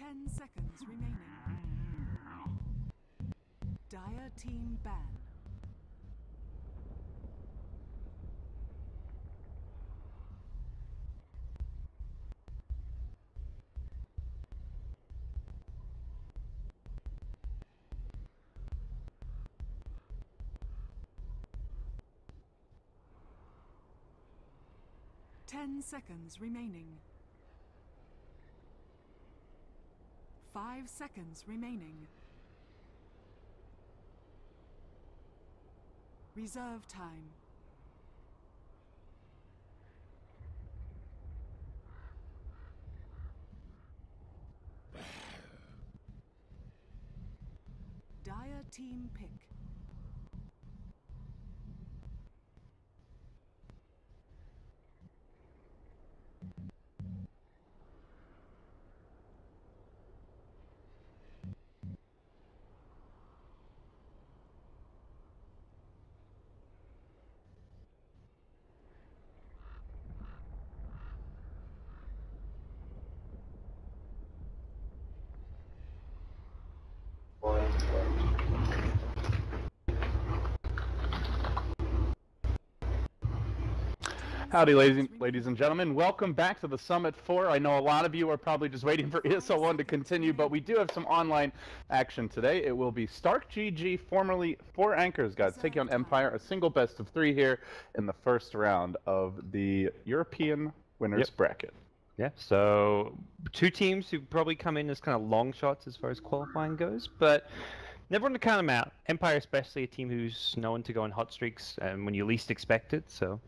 10 seconds remaining. Dire team ban. Ten seconds remaining. 5 seconds remaining. Reserve time. Dire team pick. Howdy, ladies and gentlemen. Welcome back to the Summit 4. I know a lot of you are probably just waiting for ESL 1 to continue, but we do have some online action today. It will be Stark GG, formerly 4 Anchors, guys, taking on Empire, a single best of 3 here in the first round of the European winners bracket. Yeah, so 2 teams who probably come in as kind of long shots as far as qualifying goes, but never want to count them out. Empire especially, a team who's known to go on hot streaks when you least expect it, so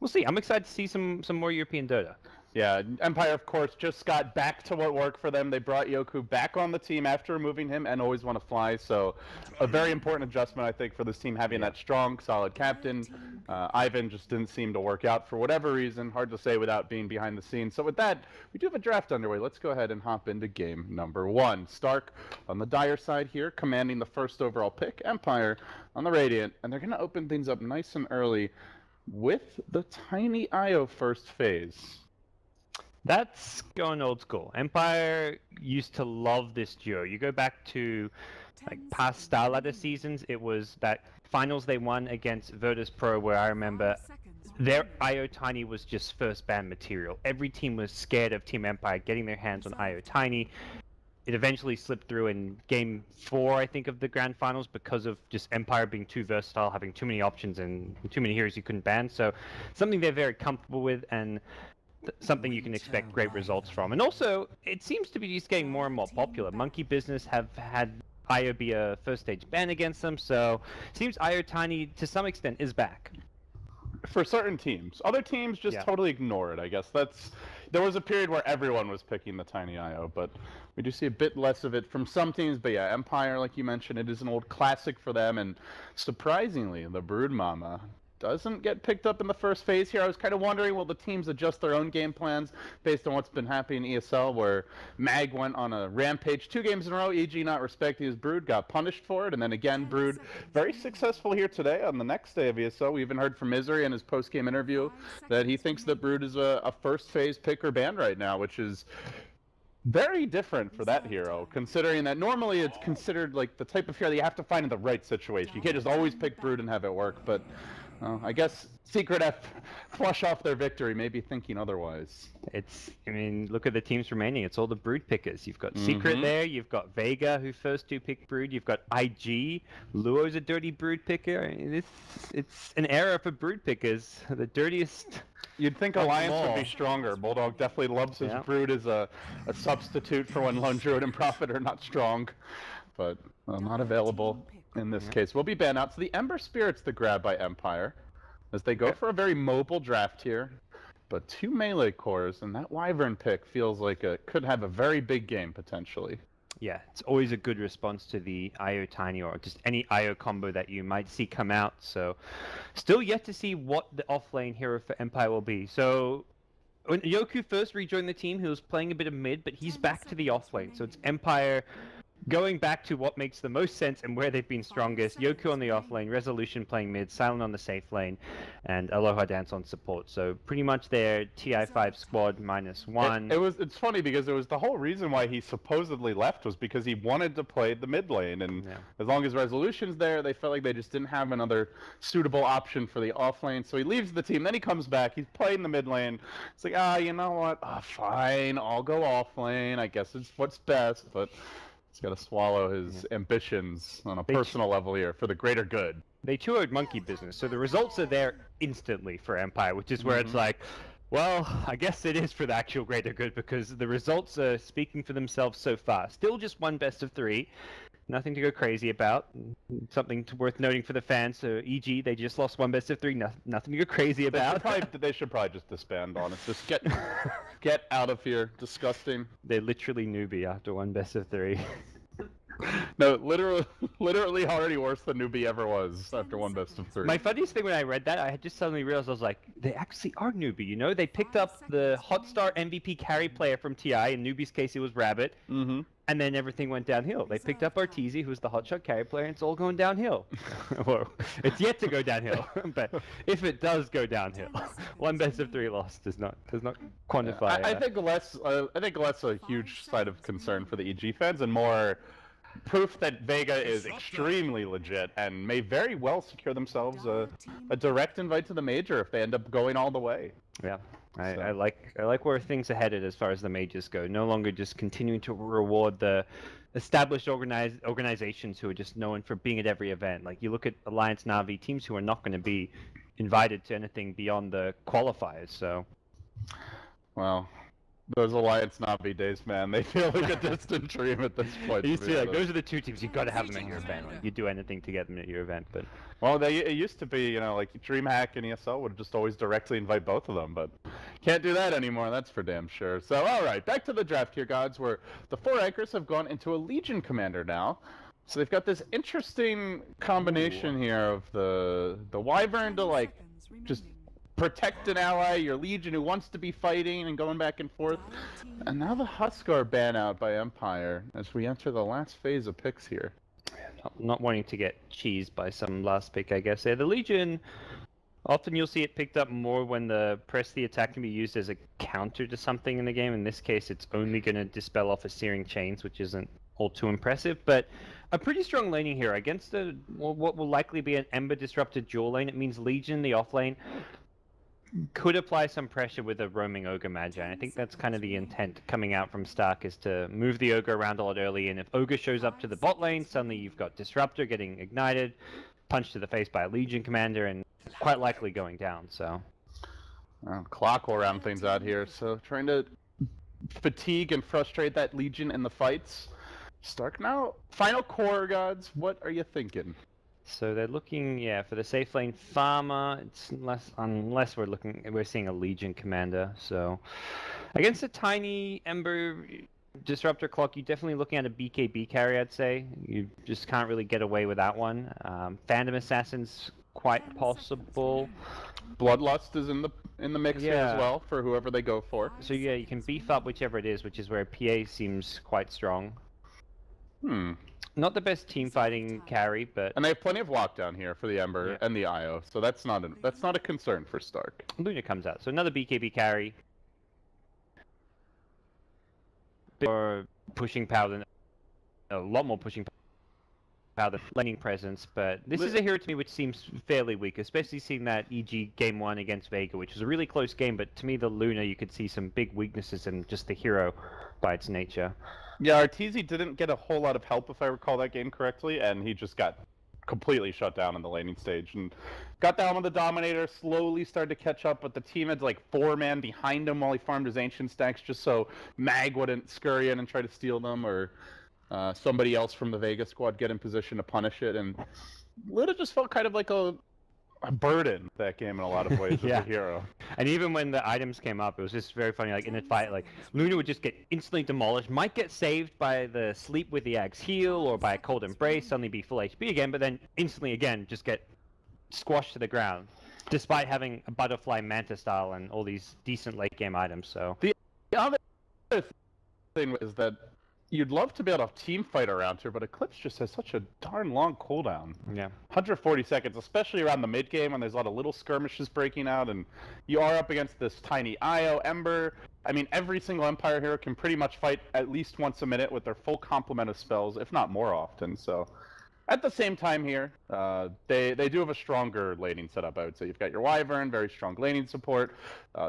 we'll see. I'm excited to see some more European Dota. Yeah, Empire, of course, just got back to what worked for them. They brought Yoku back on the team after removing him and always want to fly. So a very important adjustment, I think, for this team, having that strong, solid captain. Ivan just didn't seem to work out for whatever reason. Hard to say without being behind the scenes. So with that, we do have a draft underway. Let's go ahead and hop into game number 1. Stark on the Dire side here, commanding the first overall pick. Empire on the Radiant. And they're going to open things up nice and early with the Tiny IO first phase. That's going old school. Empire used to love this duo. You go back to like past Star Ladder seasons, it was that finals they won against Virtus Pro where I remember their IO Tiny was just first ban material. Every team was scared of Team Empire getting their hands on IO Tiny. It eventually slipped through in game 4, I think, of the grand finals because of just Empire being too versatile, having too many options and too many heroes you couldn't ban. So something they're very comfortable with and something you can expect great results from. And also, it seems to be just getting more and more popular. Monkey Business have had IO be a first stage ban against them, so it seems IO Tiny, to some extent, is back. For certain teams. Other teams just totally ignore it, I guess. There was a period where everyone was picking the Tiny IO, but we do see a bit less of it from some teams. But yeah, Empire, like you mentioned, it is an old classic for them, and surprisingly, the Brood Mama doesn't get picked up in the first phase here. I was kind of wondering, will the teams adjust their own game plans based on what's been happening in ESL, where Mag went on a rampage 2 games in a row, EG not respecting his Brood, got punished for it, and then again, Brood very successful here today on the next day of ESL. We even heard from Misery in his post-game interview that he thinks that Brood is a first phase pick or ban right now, which is very different for that hero, considering that normally it's considered like the type of hero that you have to find in the right situation. You can't just always pick Brood and have it work, but I guess Secret F flush off their victory, maybe thinking otherwise. I mean, look at the teams remaining. It's all the Brood pickers. You've got Secret there, you've got Vega, who first 2 picked Brood, you've got IG, Luo's a dirty Brood picker. I mean, it's an era for Brood pickers, the dirtiest. You'd think Alliance would be stronger. Bulldog definitely loves his Brood as a substitute for when Lone Druid and Prophet are not strong, but not available in this case. We'll be banned out. So the Ember Spirit's the grab by Empire, as they go for a very mobile draft here, but 2 melee cores, and that Wyvern pick feels like it could have a very big game potentially. Yeah, it's always a good response to the IO Tiny or just any IO combo that you might see come out. So still yet to see what the off-lane hero for Empire will be. So when Yoku first rejoined the team, he was playing a bit of mid, but he's back to the off-lane. So it's Empire going back to what makes the most sense and where they've been strongest, Yoku on the off lane, Resolution playing mid, Silent on the safe lane, and Aloha Dance on support. So pretty much their TI5 squad -1. It's funny because it was the whole reason why he supposedly left was because he wanted to play the mid lane, and as long as Resolution's there, they felt like they just didn't have another suitable option for the off lane. So he leaves the team, then he comes back, he's playing the mid lane. It's like, you know what? Fine, I'll go off lane. I guess it's what's best, but he's got to swallow his ambitions on a personal level here for the greater good. They 2-0'd Monkey Business, so the results are there instantly for Empire, which is where it's like, well, I guess it is for the actual greater good because the results are speaking for themselves so far. Still just one best of 3. Nothing to go crazy about. Something worth noting for the fans. So, e.g., they just lost one best of 3. Nothing to go crazy about. They should probably just disband on it. Just get out of here. Disgusting. They're literally newbie after one best of 3. No, literally already worse than newbie ever was after one best of 3. My funniest thing when I read that, I had just suddenly realized, I was like, they actually are newbie, you know? They picked up the Hotstar MVP carry player from TI, in newbie's case it was Rabbit, and then everything went downhill. They picked up Arteezy, who's the hotshot carry player, and it's all going downhill. Well, it's yet to go downhill, but if it does go downhill, one best of 3 loss does not quantify. I think less a huge side of concern for the EG fans and more proof that Vega is extremely legit and may very well secure themselves a direct invite to the major if they end up going all the way. Yeah, I like where things are headed as far as the majors go. No longer just continuing to reward the established organizations who are just known for being at every event. Like you look at Alliance Na'Vi, teams who are not going to be invited to anything beyond the qualifiers. So, well, those Alliance Na'Vi days, man, they feel like a distant dream at this point. You see, like, those are the 2 teams, you've got to have them at your event. Like, you'd do anything to get them at your event, but... Well, it used to be, like DreamHack and ESL would just always directly invite both of them, but can't do that anymore, that's for damn sure. So, alright, back to the draft here, gods, where the 4 anchors have gone into a Legion commander now. So they've got this interesting combination here of the Wyvern to, like, just protect an ally, your Legion who wants to be fighting and going back and forth. And now the Huskar ban out by Empire as we enter the last phase of picks here. Not wanting to get cheesed by some last pick, I guess. The Legion, often you'll see it picked up more when the press the attack can be used as a counter to something in the game. In this case, it's only going to dispel off a Searing Chains, which isn't all too impressive. But a pretty strong laning here against what will likely be an Ember disrupted dual lane. It means Legion, the off lane, could apply some pressure with a roaming Ogre Magi. I think that's kind of the intent coming out from Stark, is to move the Ogre around a lot early, and if Ogre shows up to the bot lane, suddenly you've got Disruptor getting ignited, punched to the face by a Legion commander, and quite likely going down, so... Clock will round things out here, so trying to fatigue and frustrate that Legion in the fights. Stark now, final core, gods, what are you thinking? So they're looking, for the safe lane farmer. It's unless we're seeing a Legion commander. So against a tiny Ember Disruptor clock, you're definitely looking at a BKB carry, I'd say. You just can't really get away with that one. Phantom Assassin's quite possible. Bloodlust is in the mix here as well for whoever they go for. So yeah, you can beef up whichever it is, which is where PA seems quite strong. Not the best team fighting carry, but... And they have plenty of lockdown here for the Ember and the IO, so that's not a concern for Stark. Luna comes out, so another BKB carry. Or pushing power than... A lot more pushing power than laning presence, but this is a hero to me which seems fairly weak, especially seeing that EG Game 1 against Vega, which was a really close game, but to me the Luna, you could see some big weaknesses in just the hero by its nature. Yeah, Arteezy didn't get a whole lot of help, if I recall that game correctly, and he just got completely shut down in the laning stage. And got down on the Dominator, slowly started to catch up, but the team had like 4-man behind him while he farmed his Ancient stacks just so Mag wouldn't scurry in and try to steal them, or somebody else from the Vega squad get in position to punish it. And Luna just felt kind of like a burden that game in a lot of ways as a hero. And even when the items came up, it was just very funny. Like in a fight, like Luna would just get instantly demolished, might get saved by the sleep with the Axe heal or by a cold embrace, suddenly be full HP again, but then instantly again just get squashed to the ground, despite having a butterfly manta style and all these decent late game items. So the other thing is that you'd love to be able to team fight around her, but Eclipse just has such a darn long cooldown. Yeah. 140 seconds, especially around the mid game when there's a lot of little skirmishes breaking out, and you are up against this tiny Io, Ember. I mean, every single Empire hero can pretty much fight at least once a minute with their full complement of spells, if not more often. So, at the same time here, they do have a stronger laning setup, I would say. You've got your Wyvern, very strong laning support,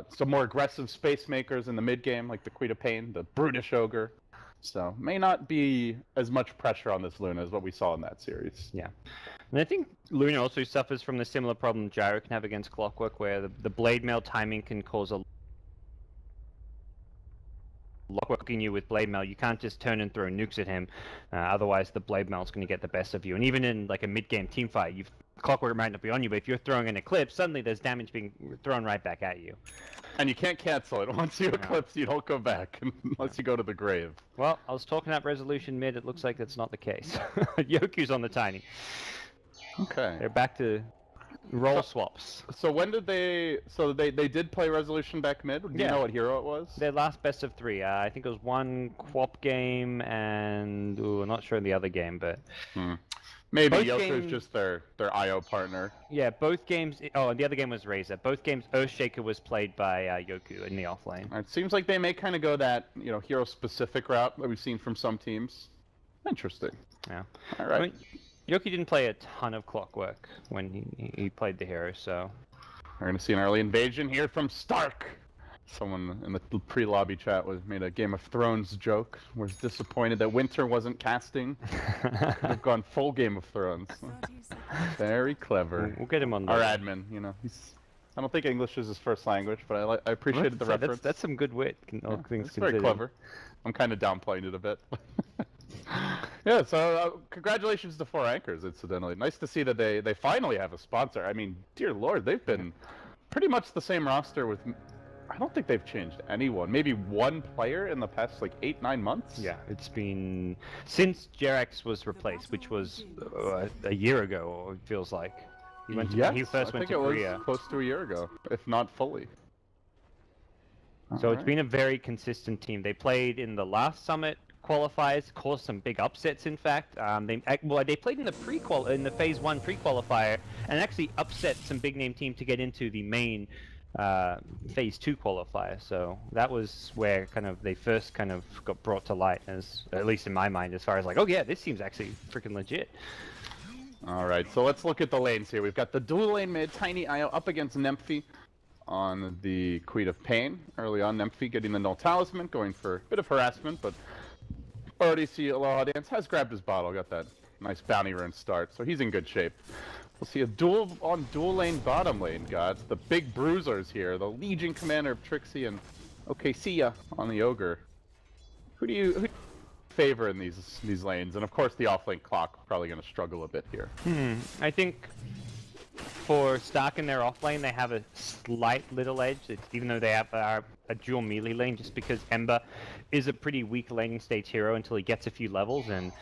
some more aggressive space makers in the mid game, like the Queen of Pain, the Brutish Ogre. So, may not be as much pressure on this Luna as what we saw in that series. Yeah. And I think Luna also suffers from the similar problem Gyro can have against Clockwork, where the blade mail timing can cause a locking you with blade mail. You can't just turn and throw nukes at him, otherwise the blade mail is going to get the best of you. And even in like a mid-game team fight, Clockwork might not be on you, but if you're throwing an Eclipse, suddenly there's damage being thrown right back at you. And you can't cancel it. Once you Eclipse, you don't go back unless you go to the grave. Well, I was talking up resolution mid. It looks like that's not the case. Yoku's on the tiny. Okay. They're back to role swaps. So when did they... So they did play resolution back mid? Do you know what hero it was? Their last best of 3. I think it was one Quap game and... Ooh, I'm not sure in the other game, but... Maybe Yoko's just their IO partner. Yeah, both games... Oh, and the other game was Razor. Both games, Earthshaker was played by Yoku in the offlane. It seems like they may kind of go that, hero-specific route that we've seen from some teams. Interesting. Yeah. All right. I mean, Yoku didn't play a ton of Clockwork when he played the hero, so... We're going to see an early invasion here from Stark. Someone in the pre-lobby chat made a Game of Thrones joke. Was disappointed that Winter wasn't casting. Could have gone full Game of Thrones. Very clever. We'll get him on our admin. I don't think English is his first language, but I appreciated the reference. That's some good wit. All things considered. Very clever. I'm kind of downplaying it a bit. Yeah, so congratulations to 4 Anchors, incidentally. Nice to see that they finally have a sponsor. I mean, dear Lord, they've been pretty much the same roster with... I don't think they've changed anyone. Maybe one player in the past, 8-9 months? Yeah, it's been... Since Jerax was replaced, which was a year ago, it feels like. He first went to Korea. I think it was close to a year ago, if not fully. So it's been a very consistent team. They played in the last Summit qualifiers, caused some big upsets. In fact, they played in the Phase 1 pre-qualifier and actually upset some big name team to get into the main Phase 2 qualifier. So that was where they first got brought to light, as at least in my mind, as far as oh yeah, this team's actually freaking legit. All right, so let's look at the lanes here. We've got the dual lane mid, Tiny Io up against Nemphy on the Queen of Pain. Early on, Nemphy getting the Null Talisman, going for a bit of harassment, but already see Aloha Dance has grabbed his bottle, got that nice bounty rune start, so he's in good shape. We'll see a dual lane bottom lane, gods. The big bruisers here, the Legion Commander of Trixie and Okcia on the Ogre. Who do you favor in these lanes? And of course the off-lane Clock probably going to struggle a bit here. I think for Stark in their off-lane, they have a slight little edge, even though they have a dual melee lane, just because Ember is a pretty weak laning stage hero until he gets a few levels, and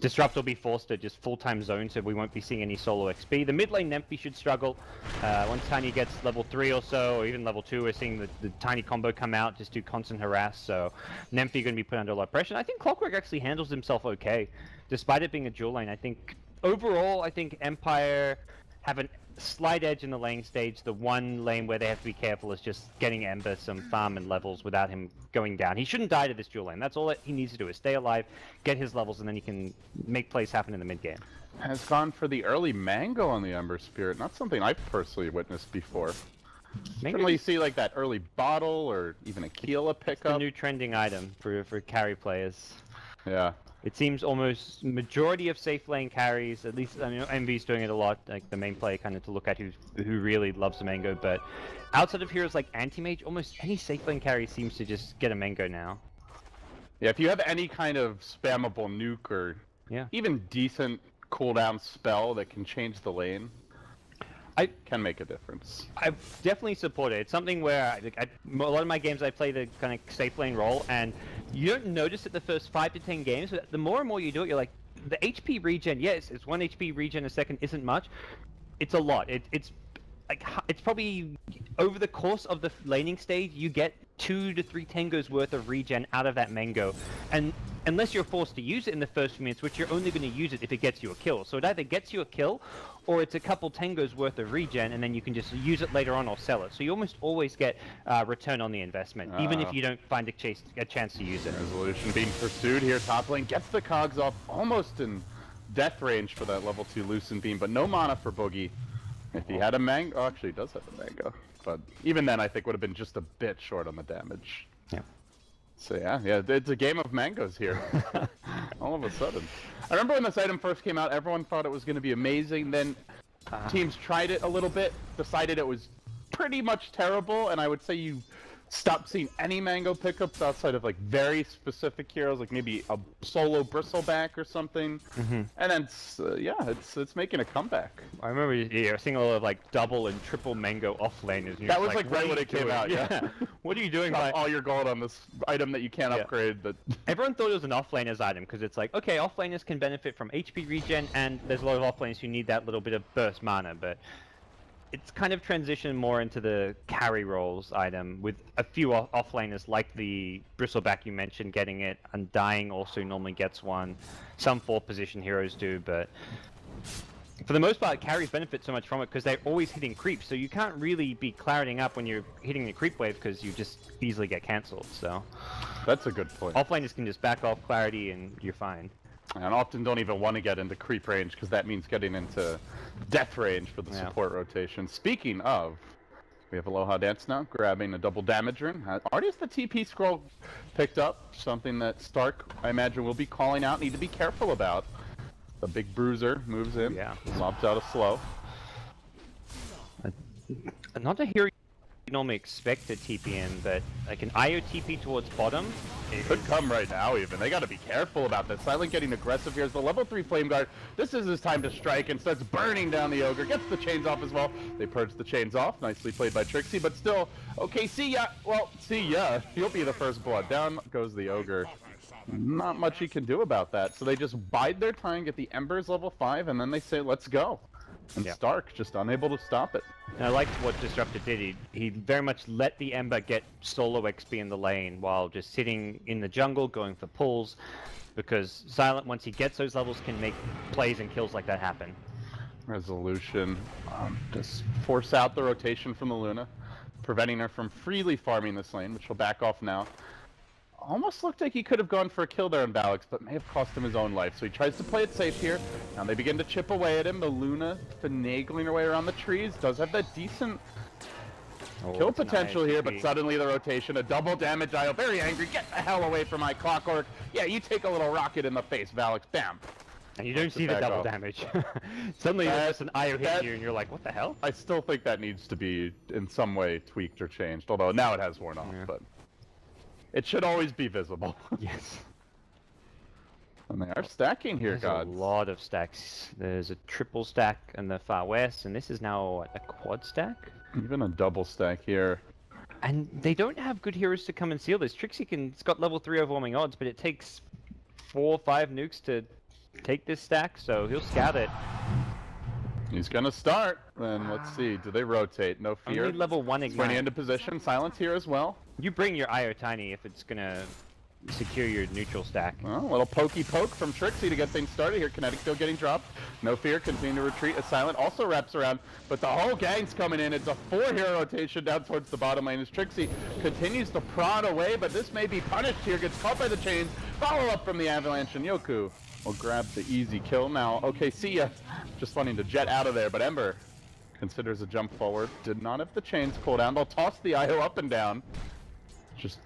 Disrupt will be forced to just full-time zone, so we won't be seeing any solo XP. The mid lane Nemphy should struggle. Once Tiny gets level 3 or so, or even level 2, we're seeing the Tiny combo come out, just do constant harass, so Nemphy going to be put under a lot of pressure. And I think Clockwork actually handles himself okay, despite it being a dual lane. I think, overall, Empire have a slight edge in the lane stage. The one lane where they have to be careful is just getting Ember some farm and levels without him going down. He shouldn't die to this dual lane. That's all that he needs to do, is stay alive, get his levels, and then he can make plays happen in the mid game. Has gone for the early mango on the Ember Spirit. Not something I've personally witnessed before. Normally you see that early bottle or even a Keela pickup. It's a new trending item for carry players. Yeah. It seems almost majority of safe lane carries, at least Envy's doing it a lot, the main player to look at who really loves the mango, but outside of heroes like Anti-Mage, almost any safe lane carry seems to just get a mango now. Yeah, if you have any kind of spammable nuke or even decent cooldown spell that can change the lane, can make a difference. I definitely support it. It's something where a lot of my games I play the safe lane role, and you don't notice it the first 5 to 10 games, but the more and more you do it, you're like, the HP regen, yes, it's 1 HP regen a second isn't much. It's a lot. It's probably, over the course of the laning stage, you get 2 to 3 tangos worth of regen out of that mango. And unless you're forced to use it in the first few minutes, which you're only going to use it if it gets you a kill. So it either gets you a kill, or it's a couple tangos worth of regen, and then you can just use it later on or sell it. So you almost always get return on the investment, even if you don't find a chance to use it. Resolution being pursued here, top lane gets the cogs off, almost in death range for that level 2 Lucent Beam, but no mana for Boogie. If he had a mango, oh, actually he does have a mango, but even then I think would have been just a bit short on the damage. Yeah. So yeah, it's a game of mangoes here. All of a sudden. I remember when this item first came out, everyone thought it was going to be amazing, then teams tried it a little bit, decided it was pretty much terrible, and I would say you stopped seeing any mango pickups outside of like very specific heroes, like maybe a solo bristleback or something. And then it's making a comeback. I remember seeing a lot of like double and triple mango offlaners. That was like right when it came out. Yeah. What are you doing? All your gold on this item that you can't upgrade. But everyone thought it was an offlaner's item because it's like, okay, offlaners can benefit from HP regen, and there's a lot of offlaners who need that little bit of burst mana, but it's kind of transitioned more into the carry roles item, with a few offlaners like the bristleback you mentioned getting it. Undying also normally gets one. Some 4th position heroes do, but for the most part, carries benefit so much from it because they're always hitting creeps, so you can't really be clarity up when you're hitting the creep wave because you just easily get cancelled. So that's a good point. Offlaners can just back off clarity and you're fine. And often don't even want to get into creep range because that means getting into death range for the support rotation. Speaking of, we have Aloha Dance now, grabbing a double damage rune. Already has the TP scroll picked up, something that Stark, I imagine, will be calling out, need to be careful about. The big bruiser moves in, lobs out a slow. Not a hero you normally expect to TP in, but like an IO TP towards bottom. It could come right now even. They got to be careful about this. Silent getting aggressive here as the level 3 Flame Guard. This is his time to strike and starts burning down the Ogre. Gets the chains off as well. They purge the chains off. Nicely played by Trixie, but still, okay, see ya. Well, see ya. He'll be the first blood. Down goes the Ogre. Not much he can do about that. So they just bide their time, get the Embers level 5, and then they say, let's go. And Stark just unable to stop it. And I liked what Disruptor did. He very much let the Ember get solo XP in the lane while just sitting in the jungle going for pulls, because Silent, once he gets those levels, can make plays and kills like that happen. Resolution. Just force out the rotation from the Luna, preventing her from freely farming this lane, which will back off now. Almost looked like he could have gone for a kill there on Valix, but may have cost him his own life. So he tries to play it safe here. Now they begin to chip away at him. The Luna finagling her way around the trees. Does have that decent kill potential here, but suddenly the rotation, a double damage IO. Very angry. Get the hell away from my Clockwork. Yeah, you take a little rocket in the face, Valix. Bam. And you don't see the double damage. Suddenly there's just an IO hit you and you're like, what the hell? I still think that needs to be in some way tweaked or changed, although now it has worn off, but it should always be visible. Yes. And they are stacking here, There's a lot of stacks. There's a triple stack in the far west, and this is now a quad stack. Even a double stack here. And they don't have good heroes to come and seal this. Trixie it's got level 3 overwhelming odds, but it takes 4 or 5 nukes to take this stack, so he'll scout it. He's gonna start, and let's see, do they rotate? No fear. Only level 1 ignite. Running into position, Silence here as well. You bring your IO Tiny if it's gonna secure your neutral stack. Well, a little pokey poke from Trixie to get things started here. Kinetic still getting dropped. No fear, continue to retreat as Silent also wraps around, but the whole gang's coming in. It's a 4-hero rotation down towards the bottom lane as Trixie continues to prod away, but this may be punished here. Gets caught by the chains. Follow up from the Avalanche, and Yoku will grab the easy kill now. Okay, see ya. Just wanting to jet out of there, but Ember considers a jump forward. Did not have the chains cool down. They'll toss the IO up and down. Just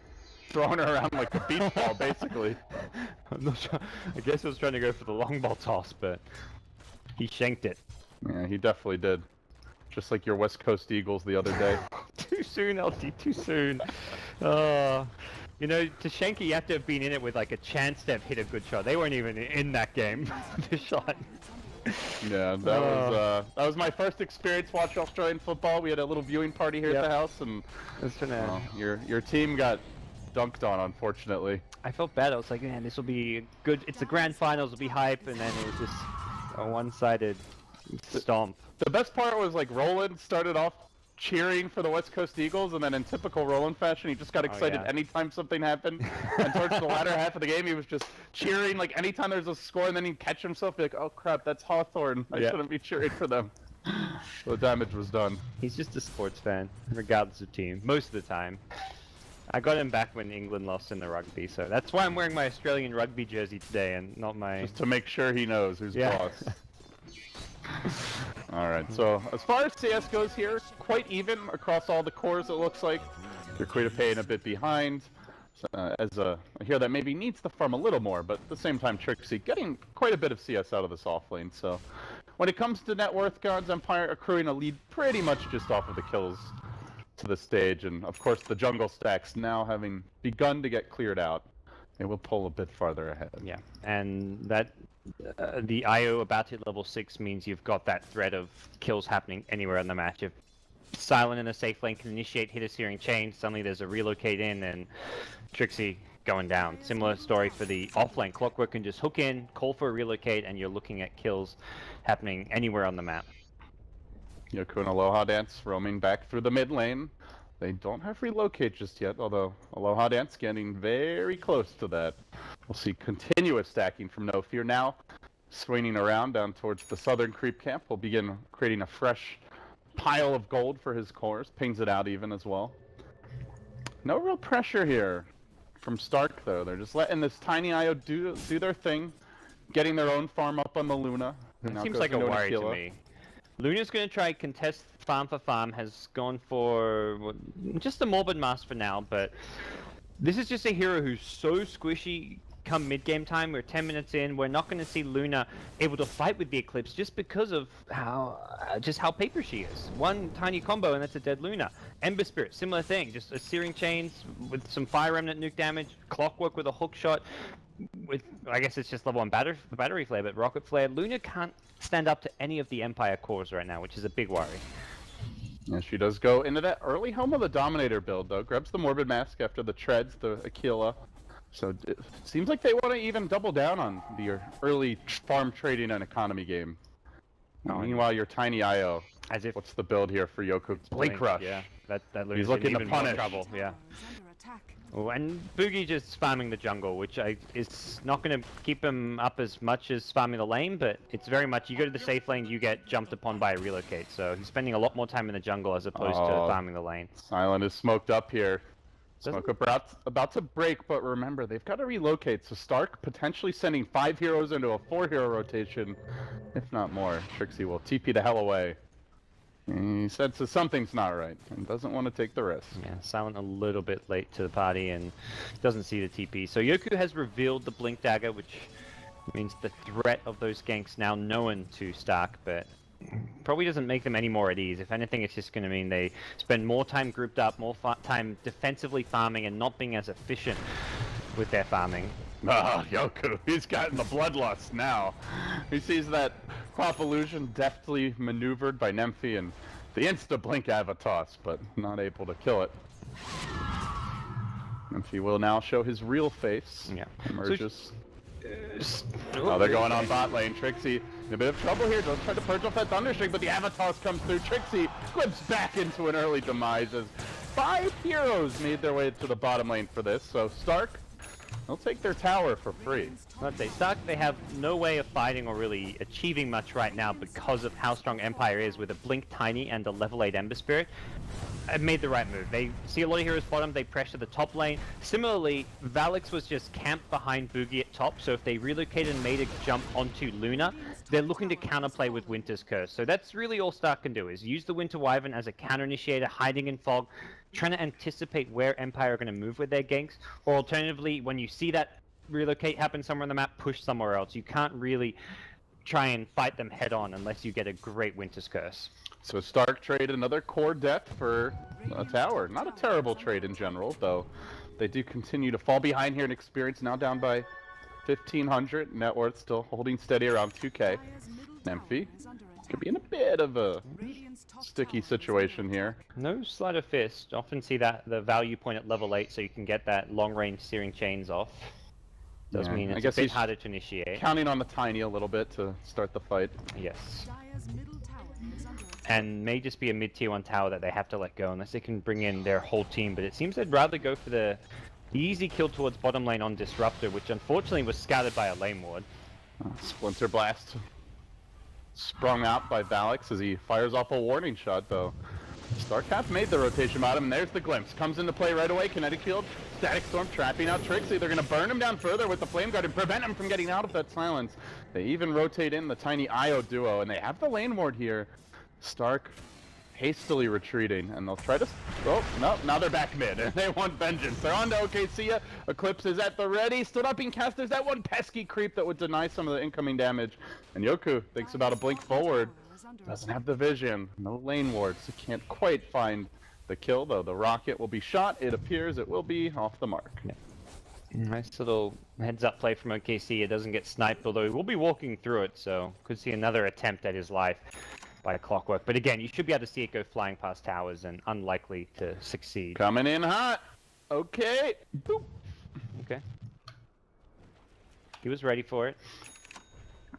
throwing her around like a beach ball, basically. I'm not sure. I guess he was trying to go for the long ball toss, but he shanked it. Yeah, he definitely did. Just like your West Coast Eagles the other day. Too soon, LT, too soon. You know, to shank it, you have to have been in it with like a chance to have hit a good shot. They weren't even in that game, the shot. Yeah, that was my first experience watching Australian football. We had a little viewing party here at the house, and your team got dunked on, unfortunately. I felt bad. I was like, man, this will be good. It's the grand finals, will be hype, and then it was just a one-sided stomp. The best part was like Roland started off cheering for the West Coast Eagles, and then in typical Roland fashion, he just got excited anytime something happened. And towards the latter half of the game, he was just cheering like anytime there's a score, and then he'd catch himself, be like, "Oh crap, that's Hawthorne. I shouldn't be cheering for them." So the damage was done. He's just a sports fan, regardless of team, most of the time. I got him back when England lost in the rugby, so that's why I'm wearing my Australian rugby jersey today and not my... Just to make sure he knows who's boss. Alright, so as far as CS goes here, quite even across all the cores it looks like. Yakuza paying a bit behind. I hear that maybe needs to farm a little more, but at the same time Trixie getting quite a bit of CS out of this off lane, so... When it comes to net worth, God's Empire accruing a lead pretty much just off of the kills to the stage, and of course the jungle stacks now having begun to get cleared out, it will pull a bit farther ahead. Yeah, and that the IO about to hit level 6 means you've got that threat of kills happening anywhere on the match. If Silent in a safe lane can initiate hit a searing chain, suddenly there's a relocate in and Trixie going down. Similar story for the offlane. Clockwork can just hook in, call for a relocate, and you're looking at kills happening anywhere on the map. Yoku and Aloha Dance roaming back through the mid lane. They don't have relocate just yet, although Aloha Dance getting very close to that. We'll see continuous stacking from No Fear now. Swinging around down towards the southern creep camp. Will begin creating a fresh pile of gold for his cores. Pings it out even as well. No real pressure here from Stark though. They're just letting this tiny IO do their thing. Getting their own farm up on the Luna. It seems like a worry to me. Luna's going to try contest farm for farm, has gone for just a Morbid Mask for now, but this is just a hero who's so squishy come mid-game time. We're 10 minutes in, we're not going to see Luna able to fight with the Eclipse just because of how paper she is. One tiny combo and that's a dead Luna. Ember Spirit, similar thing, just a Searing Chains with some Fire Remnant nuke damage, Clockwork with a hook shot, with, I guess it's just level 1 battery flare, but Rocket Flare. Luna can't stand up to any of the Empire cores right now, which is a big worry. Yeah, she does go into that early Helm of the Dominator build, though. Grabs the Morbid Mask after the treads, the Aquila. So it seems like they want to even double down on the early farm trading and economy game. Meanwhile, your tiny IO. As if what's the build here for Yoku? Blink Rush. Yeah, that Luna's he's looking to punish. Trouble. Yeah. Oh, and Boogie just farming the jungle, which is not going to keep him up as much as farming the lane, but it's very much, you go to the safe lane, you get jumped upon by a relocate, so he's spending a lot more time in the jungle as opposed to farming the lane. Silent is smoked up here. Smoke about to break, but remember, they've got to relocate, so Stark potentially sending 5 heroes into a 4-hero rotation, if not more. Trixie will TP the hell away. He senses something's not right and doesn't want to take the risk. Yeah, Silent a little bit late to the party and doesn't see the TP. So Yoku has revealed the Blink Dagger, which means the threat of those ganks now known to Stark, but probably doesn't make them any more at ease. If anything, it's just going to mean they spend more time grouped up, more time defensively farming and not being as efficient with their farming. Ah, Yoku, he's gotten the bloodlust now. He sees that Crop Illusion deftly maneuvered by Nymphy and the insta-blink Avatos, but not able to kill it. Nymphy will now show his real face. Yeah. Emerges. Oh, they're going on bot lane. Trixie in a bit of trouble here. Does try to purge off that Thunderstring, but the Avatos comes through. Trixie squibs back into an early demise as 5 heroes made their way to the bottom lane for this. So Stark, they'll take their tower for free. Let's say Stark, they have no way of fighting or really achieving much right now because of how strong Empire is with a Blink Tiny and a level 8 Ember Spirit. I've made the right move. They see a lot of heroes bottom, they pressure the top lane. Similarly, Valix was just camped behind Boogie at top, so if they relocated and made a jump onto Luna, they're looking to counterplay with Winter's Curse. So that's really all Stark can do, is use the Winter Wyvern as a counter initiator, hiding in fog, trying to anticipate where Empire are going to move with their ganks, or alternatively, when you see that relocate happen somewhere on the map, push somewhere else. You can't really try and fight them head on unless you get a great Winter's Curse. So Stark trade another core depth for a tower. Not a terrible trade in general, though they do continue to fall behind here in experience, now down by 1,500. Net worth still holding steady around 2k. Nymphy could be in a bit of a sticky situation here. No sleight of fist. Often see that the value point at level 8 so you can get that long range Searing Chains off. Does mean it's a bit harder to initiate. Counting on the Tiny a little bit to start the fight. Yes. and may just be a mid-tier 1 tower that they have to let go unless they can bring in their whole team. But it seems they'd rather go for the easy kill towards bottom lane on Disruptor, which unfortunately was scouted by a lane ward. Splinter Blast sprung out by Valix as he fires off a warning shot, though. StarCraft made the rotation bottom, and there's the glimpse. Comes into play right away. Kinetic Field, Static Storm trapping out Trixie. They're going to burn him down further with the Flame Guard and prevent him from getting out of that silence. They even rotate in the tiny IO duo, and they have the lane ward here. Stark hastily retreating, and they'll try to... Oh, no, now they're back mid, and they want vengeance. They're on to OKC. Eclipse is at the ready. Stood up and cast. There's that one pesky creep that would deny some of the incoming damage. And Yoku thinks about a blink forward. Doesn't have the vision. No lane wards. So can't quite find the kill, though. The rocket will be shot. It appears it will be off the mark. Yeah. Nice little heads-up play from OKC. It doesn't get sniped, although he will be walking through it, so could see another attempt at his life by Clockwork. But again, you should be able to see it go flying past towers and unlikely to succeed. Coming in hot. Okay. Boop. Okay. He was ready for it.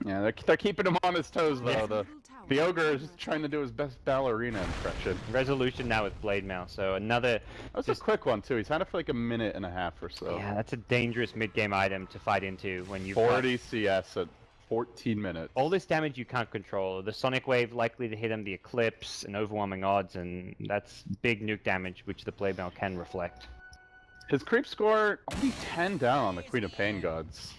Yeah, they're keeping him on his toes, though. The Ogre is trying to do his best ballerina impression. Resolution now with Blade Mail, so another... That was a quick one, too. He's had it for like a minute and a half or so. Yeah, that's a dangerous mid-game item to fight into when you've 40 CS at 14 minutes. All this damage you can't control. The Sonic Wave likely to hit him, the Eclipse, and overwhelming odds, and that's big nuke damage, which the Blade Mail can reflect. His creep score, only 10 down on the Queen of Pain gods.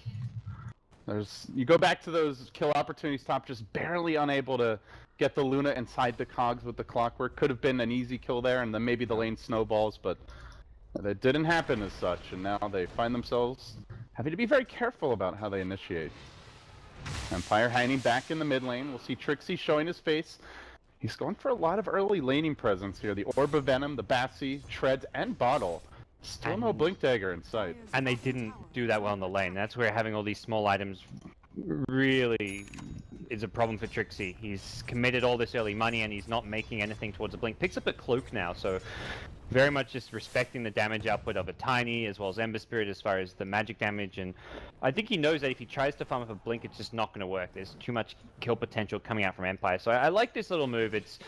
You go back to those kill opportunities top, just barely unable to get the Luna inside the cogs with the Clockwork. Could have been an easy kill there, and then maybe the lane snowballs, but that didn't happen as such, and now they find themselves having to be very careful about how they initiate. Empire hanging back in the mid lane. We'll see Trixie showing his face. He's going for a lot of early laning presence here. The Orb of Venom, the Batsy, Shreds, and Bottle. Still no Blink Dagger in sight. And they didn't do that well in the lane. That's where having all these small items really is a problem for Trixie. He's committed all this early money and he's not making anything towards a Blink. Picks up a Cloak now, so very much just respecting the damage output of a Tiny as well as Ember Spirit as far as the magic damage. And I think he knows that if he tries to farm up a Blink, it's just not going to work. There's too much kill potential coming out from Empire. So I like this little move. It's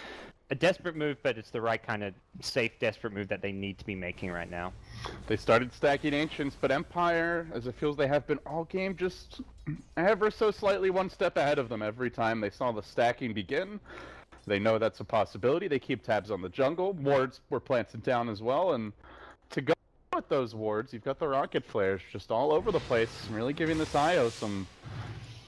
a desperate move, but it's the right kind of safe, desperate move that they need to be making right now. They started stacking Ancients, but Empire, as it feels they have been all game, just ever so slightly one step ahead of them every time they saw the stacking begin. They know that's a possibility. They keep tabs on the jungle. Wards were planted down as well, and to go with those wards, you've got the rocket flares just all over the place, really giving this IO some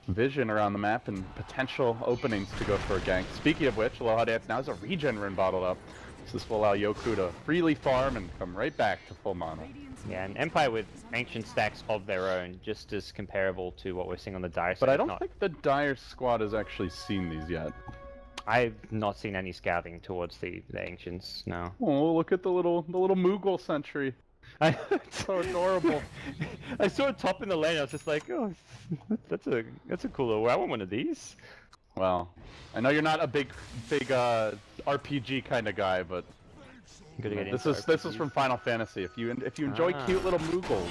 vision around the map and potential openings to go for a gank. Speaking of which, Aloha Dance now has a regen rune bottled up. So this will allow Yoku to freely farm and come right back to full mana. Yeah, and Empire with ancient stacks of their own, just as comparable to what we're seeing on the Dire side. But I don't think the Dire squad has actually seen these yet. I've not seen any scouting towards the Ancients, no. Oh, look at the little Moogle sentry. It's so adorable. I saw it top in the lane. I was just like, oh, that's a cool little. I want one of these. Well, I know you're not a big RPG kind of guy, but this is from Final Fantasy. If you enjoy cute little Moogles,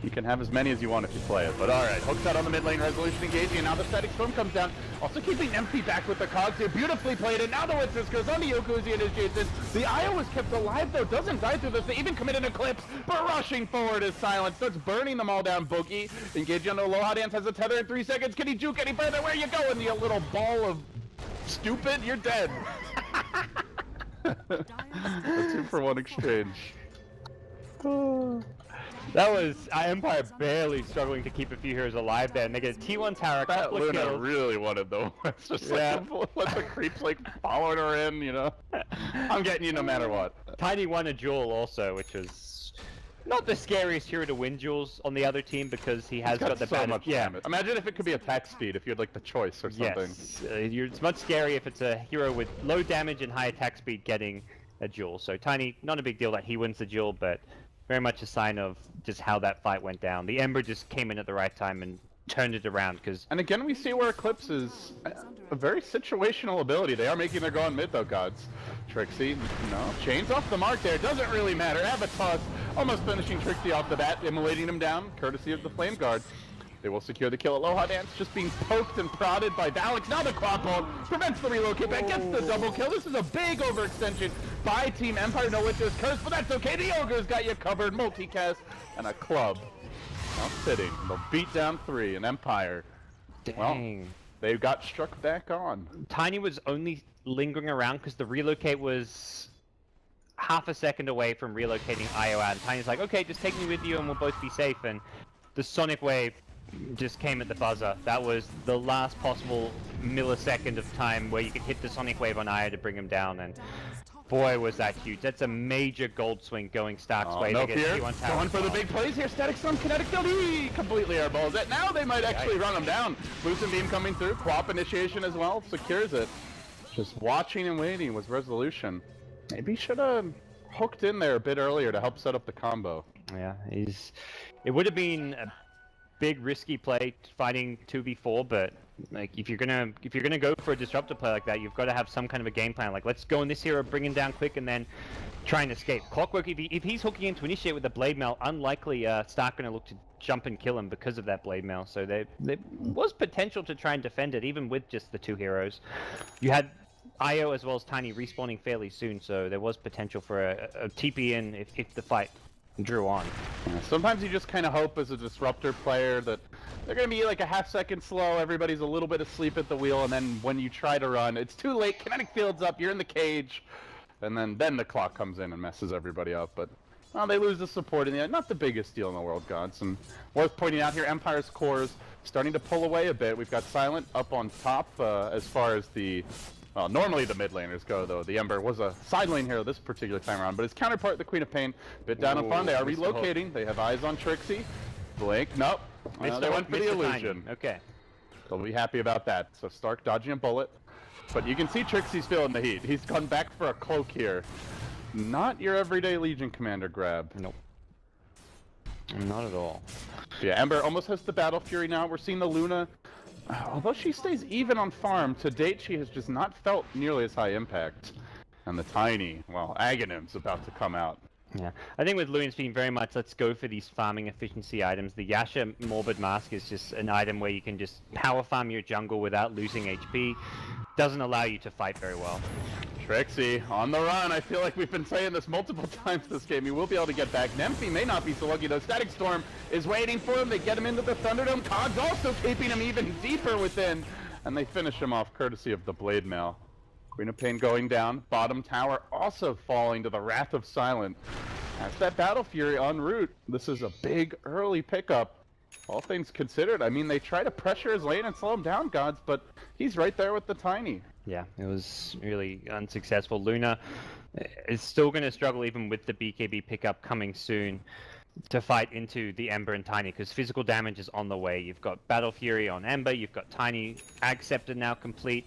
you can have as many as you want if you play it. But alright, hooks out on the mid lane, Resolution engaging, and now the Static Storm comes down. Also keeping Empty back with the cogs here. Beautifully played, and now the Winston goes on to Yoku as he initiates it. The IO is kept alive though, doesn't die through this. They even commit an Eclipse, but rushing forward is Silence. Starts burning them all down. Boogie engaging on the Aloha Dance, has a tether in 3 seconds. Can he juke any further? Where you going, you little ball of stupid? You're dead. A 2-for-1 exchange. That was Empire barely struggling to keep a few heroes alive there, and they get a T1 tower, a couple of kills. Really wanted though. It's just like let the creeps like following her in, you know. I'm getting you no matter what. Tiny won a duel also, which was not the scariest hero to win duels on the other team because he has got the so much damage. Imagine if it could be attack speed if you had like the choice or something. Yes, it's much scarier if it's a hero with low damage and high attack speed getting a duel. So Tiny, not a big deal that he wins the duel, but very much a sign of just how that fight went down. The Ember just came in at the right time and turned it around because... And again, we see where Eclipse is a very situational ability. They are making their go on mid though, gods. Trixie, no, chains off the mark there. Doesn't really matter. Avatos almost finishing Trixie off the bat, immolating him down, courtesy of the Flame Guard. They will secure the kill. Aloha Dance just being poked and prodded by Valix. Now the quad bolt prevents the relocate back, gets the double kill. This is a big overextension by Team Empire. No Witch's Curse, but that's okay. The Ogre's got you covered. Multicast and a club. Now sitting. They'll beat down 3 and Empire. Dang. Well, they got struck back on. Tiny was only lingering around because the relocate was half a second away from relocating IO out. And Tiny's like, okay, just take me with you and we'll both be safe. And the Sonic Wave just came at the buzzer. That was the last possible millisecond of time where you could hit the Sonic Wave on IO to bring him down. And boy, was that huge. That's a major gold swing going Stark's way. No fear. Going for the big plays here. Static Storm, Kinetic Field. He completely airballs it. Now they might actually run him down. Lucent Beam coming through. Quap initiation as well. Secures it. Just watching and waiting was Resolution. Maybe should have hooked in there a bit earlier to help set up the combo. Yeah, it would have been a big risky play fighting 2v4, but like if you're gonna go for a disruptor play like that, you've got to have some kind of a game plan. Like, let's go in this hero, bring him down quick, and then try and escape. Clockwork, if he's hooking in to initiate with the blade mail, unlikely Stark gonna look to jump and kill him because of that blade mail. So there was potential to try and defend it, even with just the 2 heroes. You had IO as well as Tiny respawning fairly soon, so there was potential for a TP in if the fight drew on. Yeah, sometimes you just kind of hope as a disruptor player that they're going to be like a half second slow, everybody's a little bit asleep at the wheel, and then when you try to run, it's too late, kinetic field's up, you're in the cage, and then the clock comes in and messes everybody up. But well, they lose the support in the end. Not the biggest deal in the world, Gods. And worth pointing out here, Empire's cores starting to pull away a bit. We've got Silent up on top as far as the... Well, normally the mid laners go, though. The Ember was a side lane hero this particular time around, but his counterpart, the Queen of Pain, bit down in front. They are relocating. They have eyes on Trixie. Blink, nope. They went for the illusion. Okay. They'll be happy about that. So Stark dodging a bullet. But you can see Trixie's feeling the heat. He's gone back for a cloak here. Not your everyday Legion Commander grab. Nope. Not at all. Yeah, Ember almost has the Battle Fury now. We're seeing the Luna. Although she stays even on farm, to date she has just not felt nearly as high impact. And the Tiny, well, Aghanim's about to come out. Yeah, I think with Luna's being very much, let's go for these farming efficiency items. The Yasha Morbid Mask is just an item where you can just power farm your jungle without losing HP. Doesn't allow you to fight very well. Trixie on the run. I feel like we've been saying this multiple times this game. He will be able to get back. Nemphy may not be so lucky though. Static Storm is waiting for him. They get him into the Thunderdome. Cogs also keeping him even deeper within. And they finish him off courtesy of the Blade Mail. Queen of Pain going down. Bottom tower also falling to the Wrath of Silent. That's that Battle Fury en route. This is a big early pickup. All things considered, I mean, they try to pressure his lane and slow him down, Gods, but he's right there with the Tiny. Yeah, it was really unsuccessful. Luna is still going to struggle even with the BKB pickup coming soon to fight into the Ember and Tiny, because physical damage is on the way. You've got Battle Fury on Ember, you've got Tiny Ag Scepter now complete.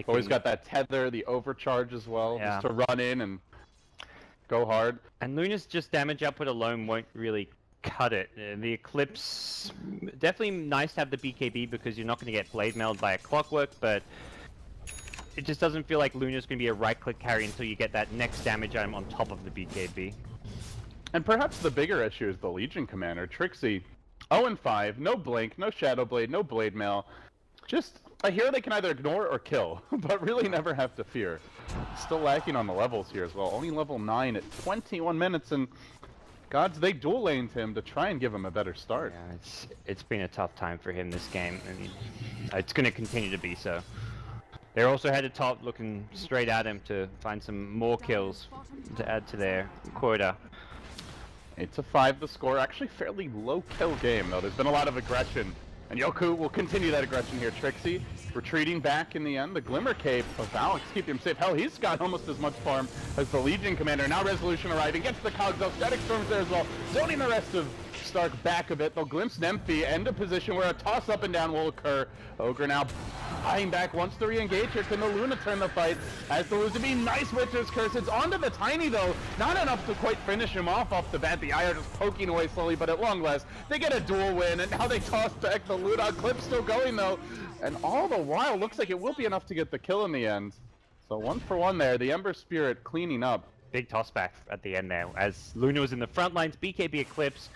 Always got that tether, the overcharge as well, just to run in and go hard. And Luna's just damage output alone won't really cut it. The Eclipse, definitely nice to have the BKB because you're not going to get blade mailed by a Clockwork, but it just doesn't feel like Luna's going to be a right-click carry until you get that next damage item on top of the BKB. And perhaps the bigger issue is the Legion Commander, Trixie. 0-5, no Blink, no Shadow Blade, no Blade Mail. Just a hero they can either ignore or kill, but really never have to fear. Still lacking on the levels here as well. Only level 9 at 21 minutes, and Gods, they dual laned him to try and give him a better start. Yeah, it's been a tough time for him this game, and it's going to continue to be so. They're also headed top, looking straight at him to find some more kills to add to their quota. 8-5 the score. Actually fairly low kill game though. There's been a lot of aggression. And Yoku will continue that aggression here. Trixie retreating back in the end. The Glimmer Cape of Alex keeping him safe. Hell, he's got almost as much farm as the Legion Commander. Now Resolution arriving. Gets the Cogs out. Static Storm's there as well. Zoning the rest of Stark back a bit. They'll glimpse Nemphy. End of position where a toss up and down will occur. Ogre now eyeing back. Wants to re-engage here. Can the Luna turn the fight? As the Lucifer, nice Witcher's Curse. It's onto the Tiny though. Not enough to quite finish him off the bat. The Eye are just poking away slowly, but at long last, they get a dual win. And now they toss back the Luna. Clip's still going though. And all the while, looks like it will be enough to get the kill in the end. So 1 for 1 there. The Ember Spirit cleaning up. Big toss back at the end there. As Luna was in the front lines, BKB Eclipse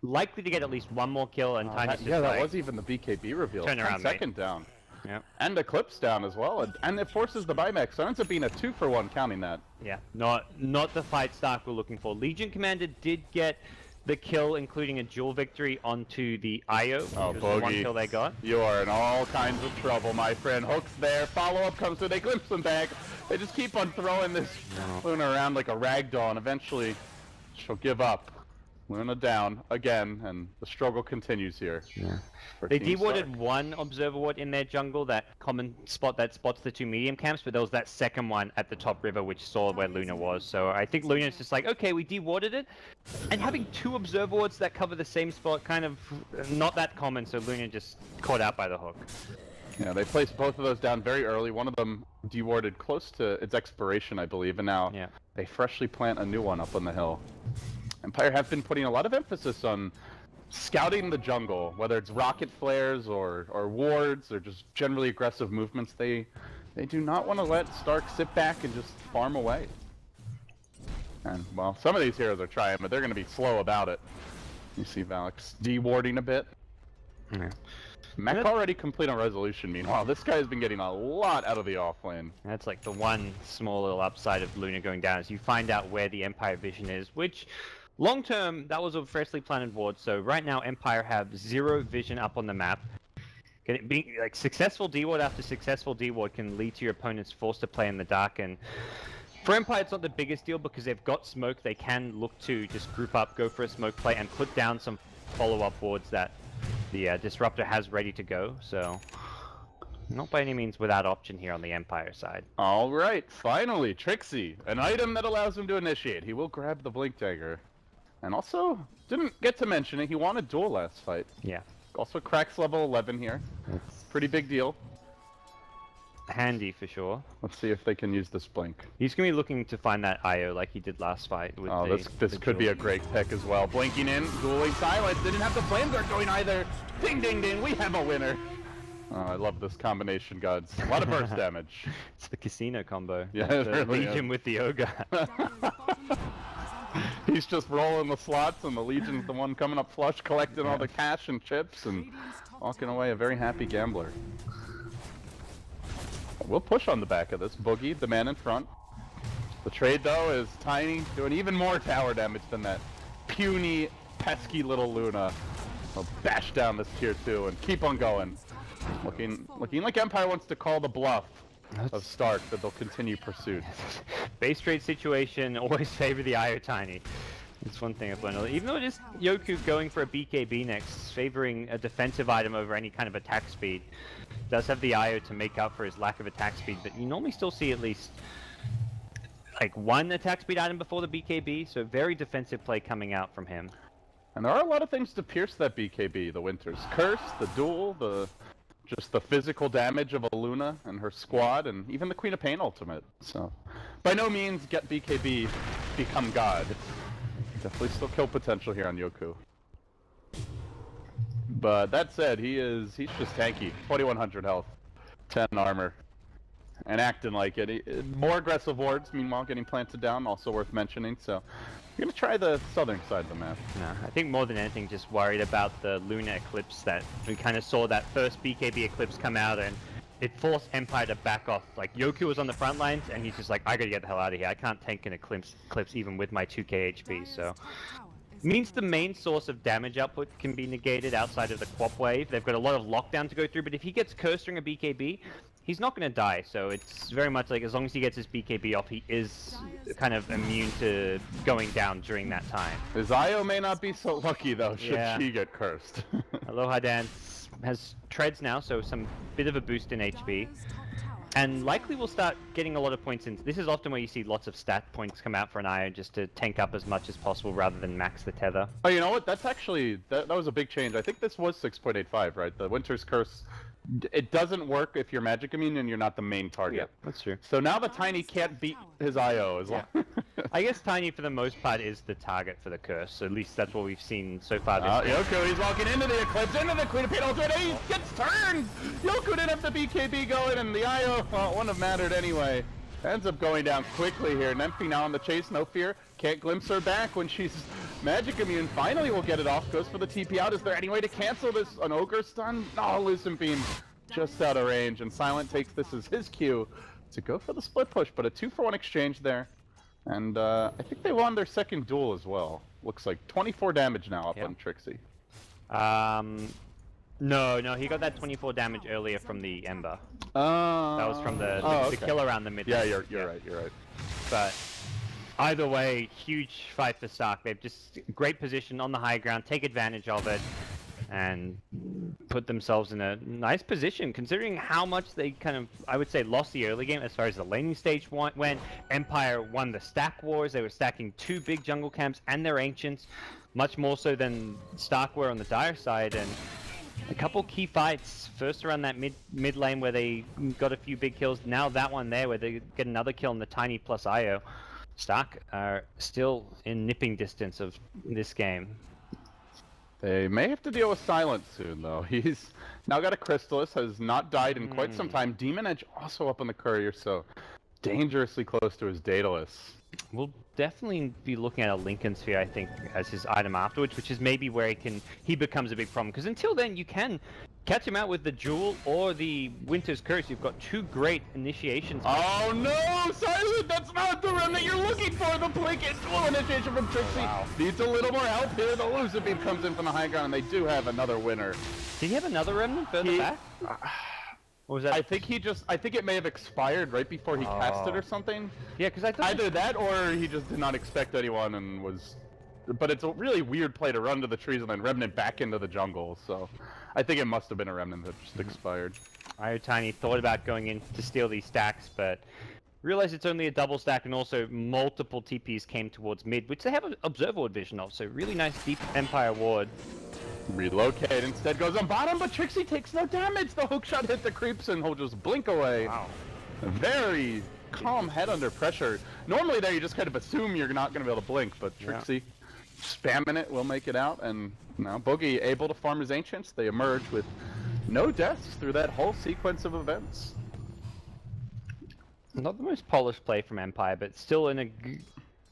likely to get at least one more kill, and Tiny's just yeah, that like, was even the BKB reveal. Turn around, second down. Yep. And Eclipse down as well, and it forces the buyback, so it ends up being a 2-for-1 counting that. Yeah, not the fight Stark we're looking for. Legion Commander did get the kill, including a duel victory onto the IO. Oh, which was the one Bogey, kill they got. you are in all kinds of trouble, my friend. Hook's there, follow-up comes through, they glimpse him back. They just keep on throwing this Luna around like a ragdoll, and eventually she'll give up. Luna down again, and the struggle continues here. Yeah. for They Team dewarded Stark. one observer ward in their jungle, that common spot that spots the two medium camps, but there was that second one at the top river which saw where Luna was. So I think Luna's just like, okay, we dewarded it, and having two observer wards that cover the same spot, kind of not that common, so Luna just caught out by the hook. Yeah, they placed both of those down very early. One of them dewarded close to its expiration, I believe, and now they freshly plant a new one up on the hill. Empire have been putting a lot of emphasis on scouting the jungle, whether it's rocket flares or wards or just generally aggressive movements. They do not want to let Stark sit back and just farm away. And, well, some of these heroes are trying, but they're going to be slow about it. You see Valix dewarding a bit. Yeah. Mech already complete on resolution, meanwhile. This guy has been getting a lot out of the off lane. That's like the one small little upside of Luna going down, is you find out where the Empire vision is, which long term, that was a freshly planted ward, so right now Empire have 0 vision up on the map. Being like successful D-ward after successful D-ward can lead to your opponents forced to play in the dark, and for Empire it's not the biggest deal because they've got smoke. They can look to just group up, go for a smoke play, and put down some follow-up wards that the Disruptor has ready to go, so not by any means without option here on the Empire side. Alright, finally, Trixie, an item that allows him to initiate. He will grab the Blink Dagger. And also, didn't get to mention it, he won a duel last fight. Yeah. Also cracks level 11 here. Pretty big deal. Handy for sure. Let's see if they can use this Blink. He's going to be looking to find that IO like he did last fight. With this could be a great pick as well. Blinking in, dueling silence, didn't have the flame dart going either. Ding ding ding, we have a winner. Oh, I love this combination, gods. A lot of burst damage. It's the casino combo. Yeah, the it really Legion is. with the Ogre. He's just rolling the slots, and the Legion's the one coming up flush, collecting all the cash and chips, and walking away a very happy gambler. We'll push on the back of this. Boogie, the man in front. The trade, though, is Tiny, doing even more tower damage than that puny, pesky little Luna. They'll bash down this tier 2 and keep on going. Looking like Empire wants to call the bluff of Stark, that they'll continue pursuit. Base trade situation always favor the IO Tiny. It's one thing I've learned. Even though it is Yoku going for a BKB next, favoring a defensive item over any kind of attack speed, does have the IO to make up for his lack of attack speed, but you normally still see at least like one attack speed item before the BKB, so very defensive play coming out from him. And there are a lot of things to pierce that BKB. The Winter's Curse, the duel, just the physical damage of a Luna and her squad, and even the Queen of Pain ultimate. So, by no means get BKB become God. Definitely still kill potential here on Yoku. But that said, he's just tanky. 2100 health, 10 armor, and acting like it. More aggressive wards, meanwhile, getting planted down, also worth mentioning. So, we're gonna try the southern side of the map. No, I think more than anything, just worried about the Luna Eclipse that we kind of saw that first BKB Eclipse come out, and it forced Empire to back off. Like, Yoku was on the front lines, and he's just like, I gotta get the hell out of here. I can't tank an Eclipse even with my 2k HP, so. Means the main source of damage output can be negated outside of the Quap Wave. They've got a lot of lockdown to go through, but if he gets cursed during a BKB, he's not going to die. So it's very much like as long as he gets his BKB off, he is kind of immune to going down during that time. His IO may not be so lucky though, should she get cursed. Aloha Dance has treads now, so some bit of a boost in HP. And likely we'll start getting a lot of points in. This is often where you see lots of stat points come out for an IO just to tank up as much as possible rather than max the tether. Oh, you know what? That's actually, that was a big change. I think this was 6.85, right? The Winter's Curse, it doesn't work if you're magic immune and you're not the main target. Yeah, that's true. So now the Tiny can't beat his IO as well. I guess Tiny for the most part is the target for the curse, so at least that's what we've seen so far this game. Yoku, he's walking into the Eclipse, into the Queen of Pain ultimate, he gets turned! Yoku didn't have the BKB going, and the IO, well, it wouldn't have mattered anyway. Ends up going down quickly here. Nemphy now on the chase, no fear. Can't glimpse her back when she's magic immune. Finally will get it off. Goes for the TP out. Is there any way to cancel this? An ogre stun? No, Lucent Beam just out of range. And Silent takes this as his cue to go for the split push. But a 2-for-1 exchange there. And I think they won their second duel as well. Looks like 24 damage now up on Trixie. No, he got that 24 damage earlier from the Ember. That was from the kill around the mid. Yeah, you're right. But either way, huge fight for Stark. They've just great position on the high ground, take advantage of it, and put themselves in a nice position, considering how much they kind of, I would say, lost the early game as far as the laning stage went. Empire won the stack wars. They were stacking 2 big jungle camps and their ancients, much more so than Stark were on the Dire side. And a couple key fights, first around that mid lane where they got a few big kills, now that one there where they get another kill in the Tiny plus IO. Stark are still in nipping distance of this game. They may have to deal with Silent soon, though. He's now got a Crystallis, has not died in quite some time. Demon Edge also up on the courier, so dangerously close to his Daedalus. We'll definitely be looking at a Lincoln Sphere, I think, as his item afterwards, which is maybe where he becomes a big problem. Because until then, you can catch him out with the Jewel or the Winter's Curse. You've got 2 great initiations. Oh no, Silent! That's not the run that you're looking for! The blanket dual initiation from Trixie needs a little more help here. The Lucent Beam comes in from the high ground, and they do have another winner. Did he have another remnant further back? Or was that? I think it may have expired right before he cast it or something. Yeah, because I thought either that or he just did not expect anyone and was. But it's a really weird play to run to the trees and then remnant back into the jungle. So I think it must have been a remnant that just expired. Tiny thought about going in to steal these stacks, but realized it's only a double stack, and also multiple TPs came towards mid, which they have an observer vision of. So really nice deep Empire ward. Relocate instead goes on bottom, but Trixie takes no damage. The hook shot hit the creeps and he'll just blink away. Wow. Very calm head under pressure. Normally there you just kind of assume you're not going to be able to blink, but Trixie spamming it will make it out. And now Boogie able to farm his ancients. They emerge with no deaths through that whole sequence of events. Not the most polished play from Empire, but still in a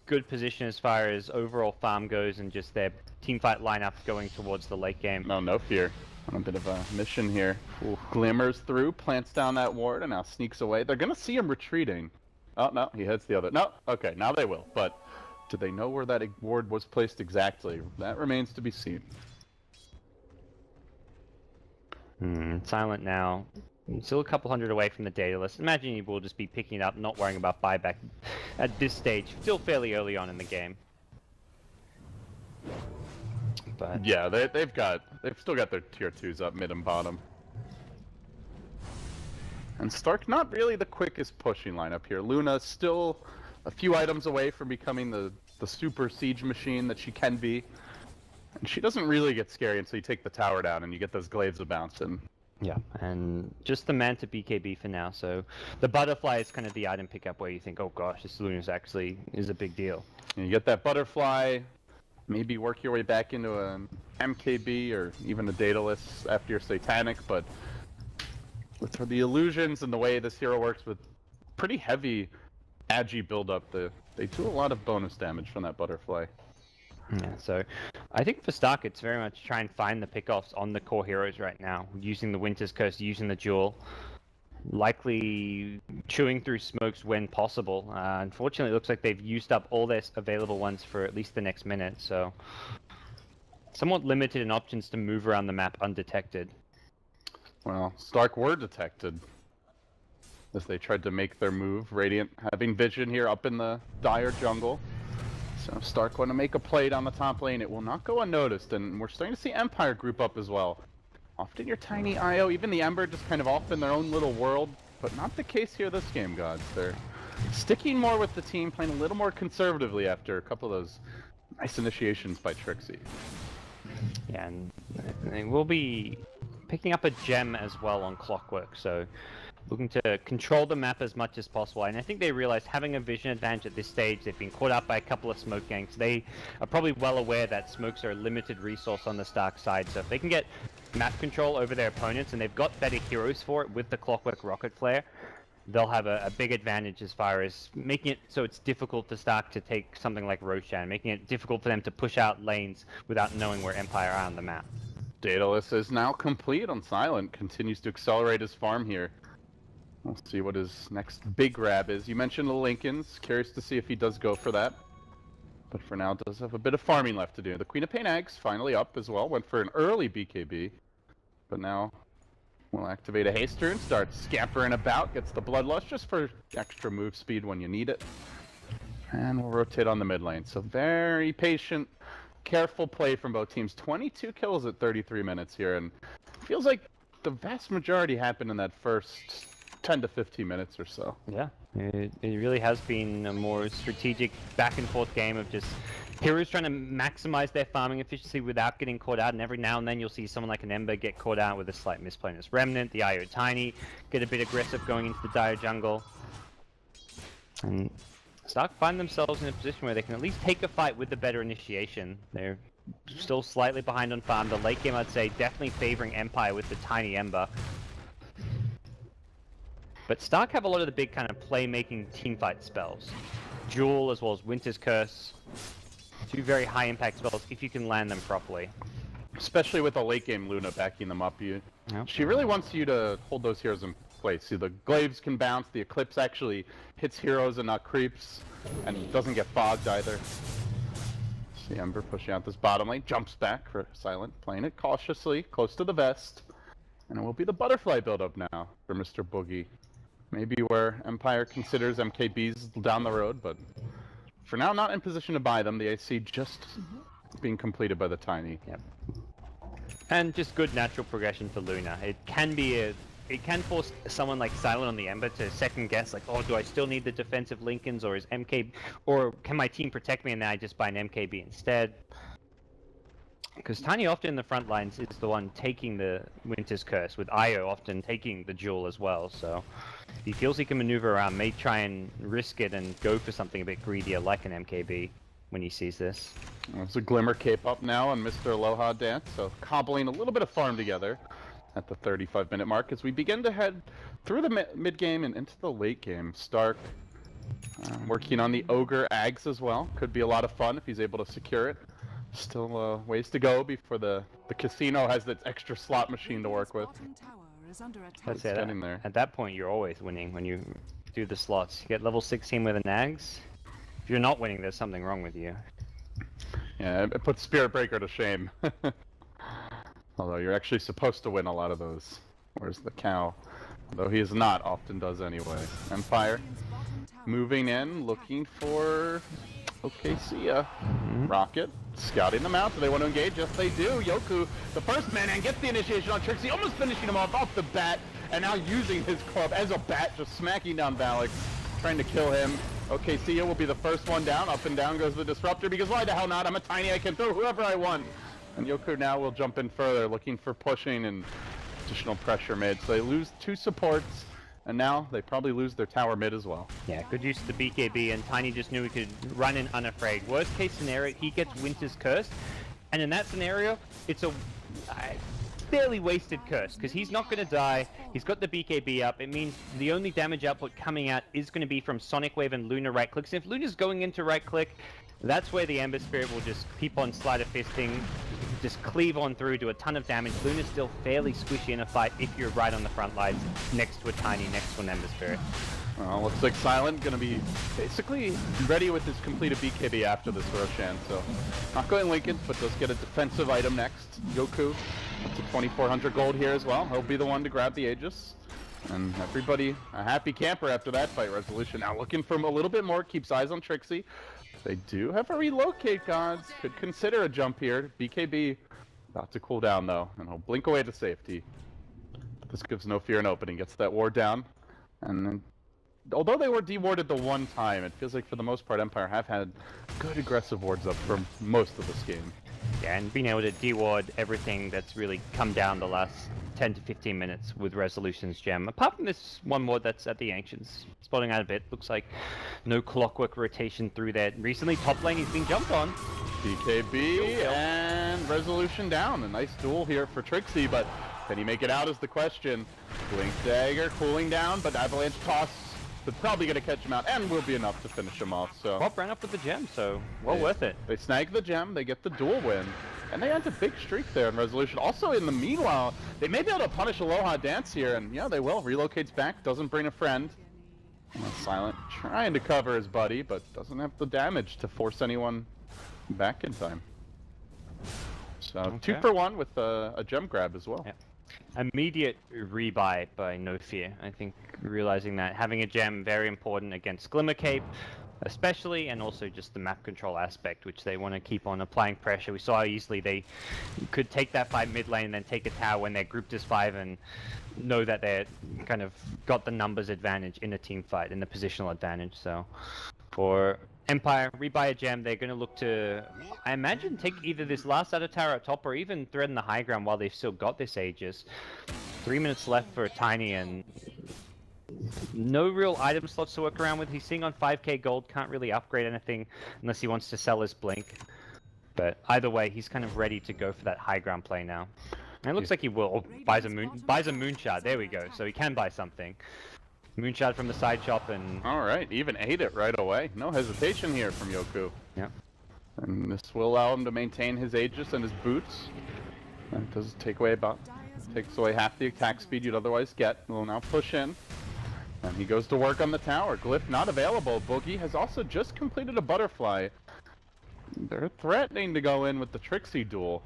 good position as far as overall farm goes and just their teamfight lineup going towards the late game. No fear. On a bit of a mission here. Ooh. Glimmers through, plants down that ward, and now sneaks away. They're gonna see him retreating. Oh no, he heads the other. No, okay, now they will. But do they know where that ward was placed exactly? That remains to be seen. Silent now. Still a couple hundred away from the Daedalus. Imagine he will just be picking it up, not worrying about buyback at this stage. Still fairly early on in the game. But yeah, they've still got their tier 2s up mid and bottom. And Stark not really the quickest pushing lineup here. Luna still a few items away from becoming the super siege machine that she can be. And she doesn't really get scary until you take the tower down and you get those glaives a bouncing. Yeah, and just the Manta BKB for now, so the Butterfly is kind of the item pickup where you think, oh gosh, this Luna's actually is a big deal. And you get that Butterfly, maybe work your way back into an MKB or even a Daedalus after your Satanic, but with the illusions and the way this hero works with pretty heavy Agi build-up, they do a lot of bonus damage from that Butterfly. Yeah, so I think for Stark, it's very much try and find the pickoffs on the core heroes right now, using the Winter's Curse, using the Jewel, likely chewing through smokes when possible. Unfortunately, it looks like they've used up all their available ones for at least the next minute, so somewhat limited in options to move around the map undetected. Well, Stark were detected as they tried to make their move. Radiant having vision here up in the Dire jungle. So Stark going to make a play down the top lane. It will not go unnoticed, and we're starting to see Empire group up as well. Often your tiny IO, even the Ember, just kind of off in their own little world, but not the case here this game, gods. They're sticking more with the team, playing a little more conservatively after a couple of those nice initiations by Trixie. Yeah, and they will be picking up a gem as well on Clockwork, so looking to control the map as much as possible. And I think they realize having a vision advantage at this stage, they've been caught up by a couple of smoke ganks. They are probably well aware that smokes are a limited resource on the Stark side, so if they can get map control over their opponents, and they've got better heroes for it with the Clockwork Rocket Flare, they'll have a big advantage as far as making it so it's difficult for Stark to take something like Roshan, making it difficult for them to push out lanes without knowing where Empire are on the map. Daedalus is now complete on Silent, continues to accelerate his farm here. We'll see what his next big grab is. You mentioned the Lincolns, curious to see if he does go for that. But for now, does have a bit of farming left to do. The Queen of Pain Eggs finally up as well, went for an early BKB. But now we'll activate a haster and start scampering about, gets the Bloodlust just for extra move speed when you need it. And we'll rotate on the mid lane. So very patient, careful play from both teams. 22 kills at 33 minutes here, and feels like the vast majority happened in that first 10 to 15 minutes or so. Yeah, it really has been a more strategic back and forth game of just heroes trying to maximize their farming efficiency without getting caught out, and every now and then you'll see someone like an Ember get caught out with a slight misplay in his Remnant, the IO Tiny get a bit aggressive going into the Dire jungle. And Stark find themselves in a position where they can at least take a fight with the better initiation. They're still slightly behind on farm. The late game, I'd say, definitely favoring Empire with the Tiny Ember. But Stark have a lot of the big kind of playmaking teamfight spells. Jewel as well as Winter's Curse. Two very high impact spells if you can land them properly. Especially with a late game Luna backing them up. She really wants you to hold those heroes in place. See, the Glaives can bounce, the Eclipse actually hits heroes and not creeps, and doesn't get fogged either. See Ember pushing out this bottom lane, jumps back for Silent, playing it cautiously, close to the vest. And it will be the butterfly build-up now for Mr. Boogie. Maybe where Empire considers MKBs down the road, but for now not in position to buy them. The AC just being completed by the Tiny. Yep. And just good natural progression for Luna. It can force someone like Silent on the Ember to second guess, like, oh, do I still need the defensive Lincolns, or is MK, or can my team protect me and then I just buy an MKB instead? Because Tiny often in the front lines is the one taking the Winter's Curse, with Io often taking the Jewel as well, so he feels he can maneuver around, may try and risk it and go for something a bit greedier like an MKB when he sees this. There's a Glimmer cape up now on Mr. Aloha Dance, so cobbling a little bit of farm together at the 35-minute mark as we begin to head through the mid-game and into the late game. Stark working on the Ogre Ags as well. Could be a lot of fun if he's able to secure it. Still ways to go before the casino has its extra slot machine to work with. That's it. At that point, you're always winning when you do the slots. You get level 16 with an Ags. If you're not winning, there's something wrong with you. Yeah, it puts Spirit Breaker to shame. Although you're actually supposed to win a lot of those. Where's the cow? Though he is not, often does anyway. Empire moving in, looking for OKC. Rocket scouting them out. Do they want to engage? Yes, they do. Yoku, the first man, and gets the initiation on Trixie, almost finishing him off the bat, and now using his club as a bat, just smacking down Valak, trying to kill him. OKC will be the first one down. Up and down goes the Disruptor, because why the hell not? I'm a Tiny, I can throw whoever I want. And Yoku now will jump in further, looking for pushing and additional pressure mid. So they lose two supports, and now they probably lose their tower mid as well. Yeah, good use of the BKB, and Tiny just knew he could run in unafraid. Worst case scenario, he gets Winter's Curse, and in that scenario, it's a fairly wasted curse, because he's not going to die. He's got the BKB up. It means the only damage output coming out is going to be from Sonic Wave and Luna right clicks. If Luna's going into right click, that's where the Ember Spirit will just keep on sleight of fisting, just cleave on through, do a ton of damage. Luna's still fairly squishy in a fight if you're right on the front lines, next to a Tiny, next to an Ember Spirit. Well, looks like Silent gonna be basically ready with his completed BKB after this Roshan, so not going Lincoln, but does get a defensive item next. Yoku up to 2,400 gold here as well. He'll be the one to grab the Aegis. And everybody a happy camper after that fight. Resolution now looking for a little bit more, keeps eyes on Trixie. They do have a relocate, gods. Could consider a jump here. BKB about to cool down though, and he'll blink away to safety. This gives no fear in opening, gets that ward down. And then, although they were dewarded the one time, it feels like for the most part Empire have had good aggressive wards up for most of this game. Yeah, and being able to deward everything that's really come down the last 10 to 15 minutes with Resolution's gem. Apart from this one ward that's at the Ancients, spotting out a bit. Looks like no clockwork rotation through there. Recently, top lane he's been jumped on. BKB and Resolution down. A nice duel here for Trixie, but Can he make it out is the question. Blink Dagger cooling down, but Avalanche Toss is probably going to catch him out and will be enough to finish him off. So Pop ran up with the gem, so well worth it. They snag the gem, they get the duel win. And they had a big streak there in Resolution. Also, in the meanwhile, they may be able to punish Aloha Dance here, and yeah, they will. Relocates back, doesn't bring a friend. Silent trying to cover his buddy, but doesn't have the damage to force anyone back in time. So, Okay. 2 for 1 with a gem grab as well. Yeah. Immediate rebuy by No Fear. I think realizing that having a gem very important against Glimmer Cape, especially, and also just the map control aspect, which they want to keep on applying pressure. We saw how easily they could take that fight mid lane and then take a tower when they're grouped as 5 and know that they're kind of got the numbers advantage in a team fight, in the positional advantage. So for Empire, rebuy a gem, they're going to look to, I imagine, take either this last outer tower at top or even threaten the high ground while they've still got this Aegis. 3 minutes left for Tiny, and no real item slots to work around with. He's sitting on 5k gold, can't really upgrade anything unless he wants to sell his Blink. But either way, he's kind of ready to go for that high ground play now. And it looks like he will. Buys a Moonshard, there we go, so he can buy something. Moonshot from the side shop, and Alright, even ate it right away. No hesitation here from Yoku. Yep. And this will allow him to maintain his Aegis and his boots. That does take away takes away half the attack speed you'd otherwise get. We'll now push in. And he goes to work on the tower. Glyph not available. Boogie has also just completed a butterfly. They're threatening to go in with the Trixie duel.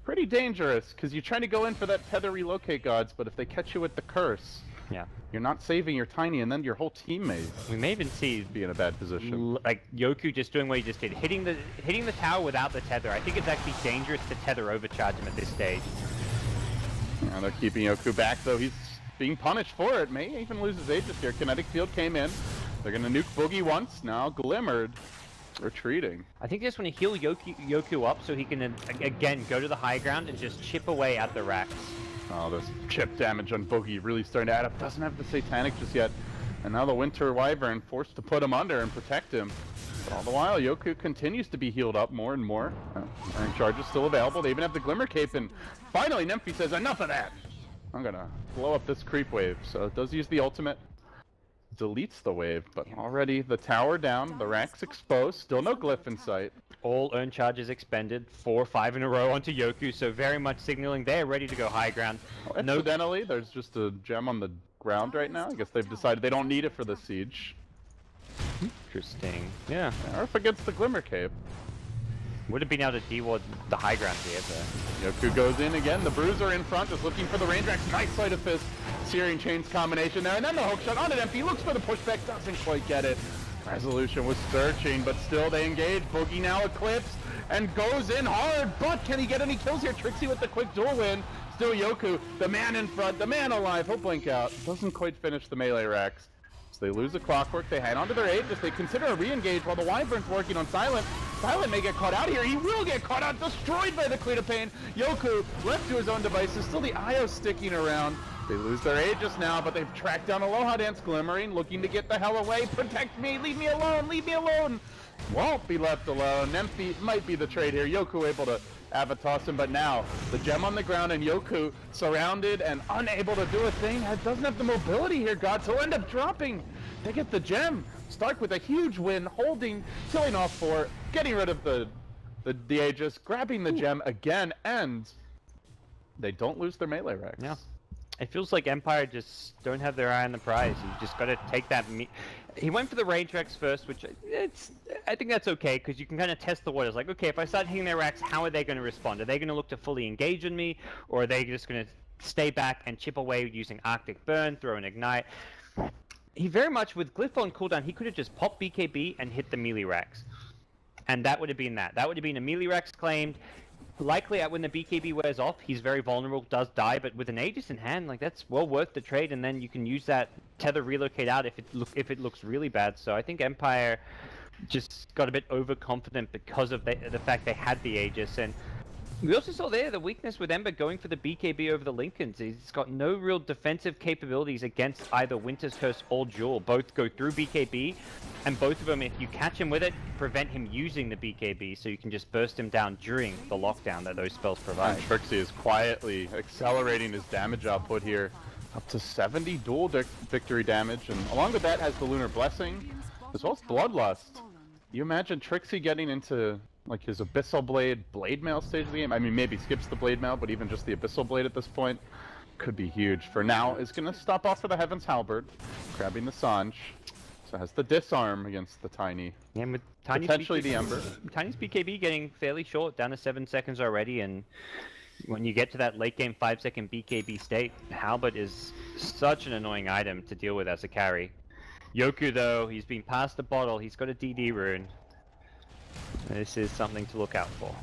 Pretty dangerous, because you're trying to go in for that tether relocate gods, but if they catch you with the curse, yeah, you're not saving your Tiny, and then your whole teammate we may even see be in a bad position. like Yoku just doing what he just did, hitting the tower without the tether. I think it's actually dangerous to tether overcharge him at this stage. Yeah, they're keeping Yoku back, though he's being punished for it. May even lose his Aegis here. Kinetic Field came in. They're gonna nuke Boogie once, now Glimmered. Retreating. I think they just want to heal Yoku up so he can again go to the high ground and just chip away at the racks. Oh, this chip damage on Boogie really starting to add up. Doesn't have the Satanic just yet. And now the Winter Wyvern forced to put him under and protect him. But all the while, Yoku continues to be healed up more and more. Iron Charge is still available. They even have the Glimmer Cape, and finally Nymphy says, enough of that! I'm gonna blow up this creep wave. So it does use the ultimate. Deletes the wave, but already the tower down, the racks exposed, still no glyph in sight. All earned charges expended, 4 or 5 in a row onto Yoku, so very much signaling they're ready to go high ground. Oh, incidentally, there's just a gem on the ground right now. I guess they've decided they don't need it for the siege. Interesting. Yeah. Or if against the Glimmer Cape. Would have been able to deward the high ground here, but Yoku goes in again. The Bruiser in front, just looking for the range racks. Nice Sleight of Fist, Searing Chains combination there, and then the hook shot on it. MP looks for the pushback, doesn't quite get it. Resolution was searching, but still they engage. Boogie now eclipsed and goes in hard, but can he get any kills here? Trixie with the quick duel win. Still Yoku, the man in front, the man alive. He'll blink out. Doesn't quite finish the melee racks. So they lose the clockwork, they head onto their Aegis, they consider a re-engage while the Wyvern's working on Silent. Silent may get caught out here, he will get caught out, destroyed by the Queen of Pain. Yoku, left to his own devices, still the IO sticking around. They lose their Aegis now, but they've tracked down Aloha Dance Glimmering, looking to get the hell away. Protect me, leave me alone, leave me alone! Won't be left alone. Nymphy might be the trade here. Yoku able to Avatoss him, but now the gem on the ground and Yoku surrounded and unable to do a thing. Doesn't have the mobility here, God, so he'll end up dropping. They get the gem. Stark with a huge win, holding, killing off 4, getting rid of the Aegis, grabbing the gem again, and they don't lose their melee racks. yeah. It feels like Empire just don't have their eye on the prize. You just got to take that. He went for the range racks first, which I think that's okay because you can kind of test the waters. Like, okay, if I start hitting their racks, how are they going to respond? Are they going to look to fully engage on me, or are they just going to stay back and chip away using Arctic Burn, throw an ignite? He very much, with Glyph on cooldown, he could have just popped BKB and hit the melee racks, and that would have been that. That would have been a melee racks claimed. Likely, when the BKB wears off, he's very vulnerable, does die, but with an Aegis in hand, like that's well worth the trade, and then you can use that tether relocate out if it looks really bad. So I think Empire just got a bit overconfident because of the fact they had the Aegis, and we also saw there the weakness with Ember going for the BKB over the Lincolns. He's got no real defensive capabilities against either Winter's Curse or Jewel. Both go through BKB, And both of them, if you catch him with it, prevent him using the BKB, so you can just burst him down during the lockdown that those spells provide. And Trixie is quietly accelerating his damage output here, up to 70 dual victory damage, and along with that has the Lunar Blessing, as well as Bloodlust. You imagine Trixie getting into like his Abyssal Blade Mail stage of the game? I mean, maybe skips the Blade Mail, but even just the Abyssal Blade at this point could be huge. For now, is going to stop off for the Heaven's Halberd, grabbing the Sanj. So has the disarm against the Tiny. And with Tiny's potentially the Ember. Tiny's BKB getting fairly short, down to 7 seconds already, and when you get to that late game 5-second BKB state, Halberd is such an annoying item to deal with as a carry. Yoku though, he's been past the bottle, he's got a DD rune. This is something to look out for.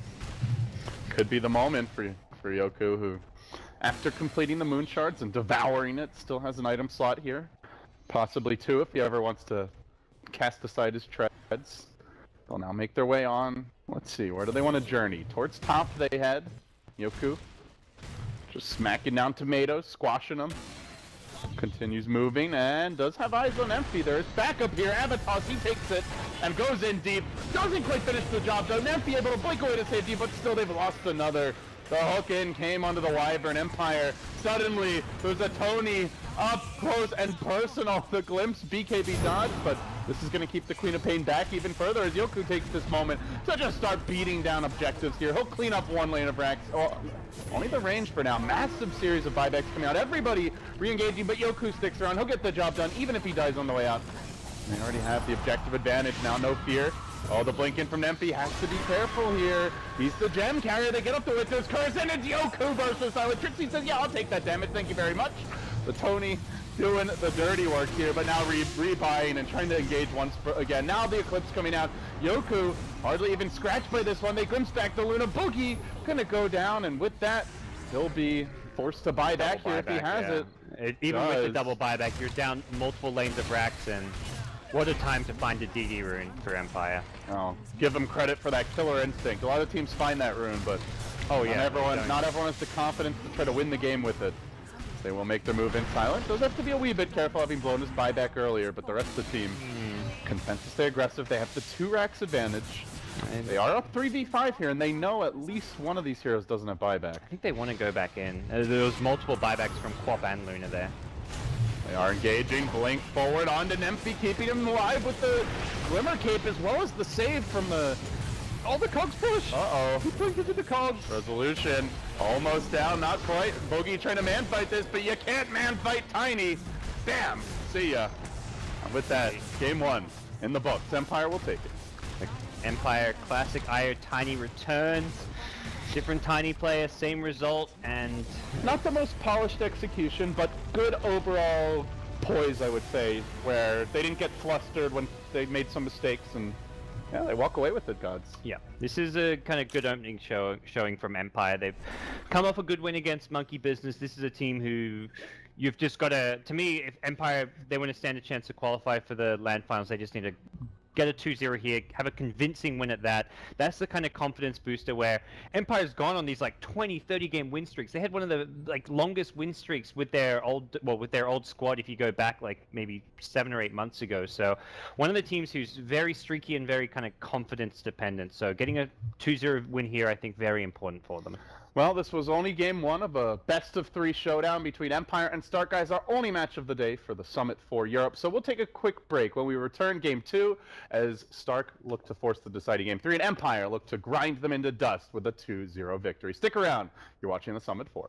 Could be the moment for Yoku, who, after completing the Moon Shards and devouring it, still has an item slot here. Possibly two if he ever wants to cast aside his treads. They'll now make their way on. Let's see, where do they want to journey? Towards top they head. Yoku just smacking down tomatoes, squashing them. Continues moving and does have eyes on Empty. There's backup here. Avatos, he takes it and goes in deep. Doesn't quite finish the job though. Empty able to blink away to safety, but still they've lost another. The hook in came onto the Wyvern Empire. Suddenly, there's a Tony up close and personal. The glimpse BKB dodge, but this is going to keep the Queen of Pain back even further as Yoku takes this moment to just start beating down objectives here. He'll clean up one lane of racks. Oh, only the range for now. Massive series of buybacks coming out. Everybody re-engaging, but Yoku sticks around. He'll get the job done even if he dies on the way out. They already have the objective advantage now, no fear. Oh, the blink in from Nempy has to be careful here. He's the gem carrier. They get up to it. There's Curse, and it's Yoku versus Silent. Trixie says, yeah, I'll take that damage. Thank you very much. The Tony doing the dirty work here, but now rebuying and trying to engage once again. Now the Eclipse coming out. Yoku hardly even scratched by this one. They glimpse back the Luna. Boogie gonna go down, and with that, he'll be forced to buy back here if he has it. Even with the double buyback, you're down multiple lanes of racks, and what a time to find a DD rune for Empire. Oh, give them credit for that killer instinct. A lot of teams find that rune, but not everyone has the confidence to try to win the game with it. They will make their move in silent. Does have to be a wee bit careful having blown his buyback earlier, but the rest of the team content to stay aggressive. They have the 2 racks advantage. And they are up 3v5 here, and they know at least one of these heroes doesn't have buyback. I think they want to go back in. There was multiple buybacks from Quap and Luna there. They are engaging, blink forward onto Nemphy, keeping him alive with the Glimmer Cape, as well as the save from the... Oh, the Cogs push! Uh-oh. He pushed into the Cogs. Resolution. Almost down, not quite. Boogie trying to man-fight this, but you can't man-fight Tiny. Bam! See ya. And with that, game 1 in the books. Empire will take it. Empire Classic IO Tiny returns. Different Tiny player, same result, and... Not the most polished execution, but good overall poise, I would say, where they didn't get flustered when they made some mistakes, and yeah, they walk away with it, gods. Yeah, this is a kind of good opening showing from Empire. They've come off a good win against Monkey Business. This is a team who you've just got to me, if Empire, they want to stand a chance to qualify for the LAN finals, they just need to get a 2-0 here, have a convincing win at that. That's the kind of confidence booster where Empire's gone on these like 20-30 game win streaks. They had one of the like longest win streaks with their old squad if you go back like maybe 7 or 8 months ago. So one of the teams who's very streaky and very kind of confidence dependent. So getting a 2-0 win here, I think very important for them. Well, this was only game 1 of a best-of-3 showdown between Empire and Stark, guys. Our only match of the day for the Summit for Europe. So we'll take a quick break. When we return, game 2, as Stark looked to force the deciding game 3, and Empire looked to grind them into dust with a 2-0 victory. Stick around. You're watching the Summit 4.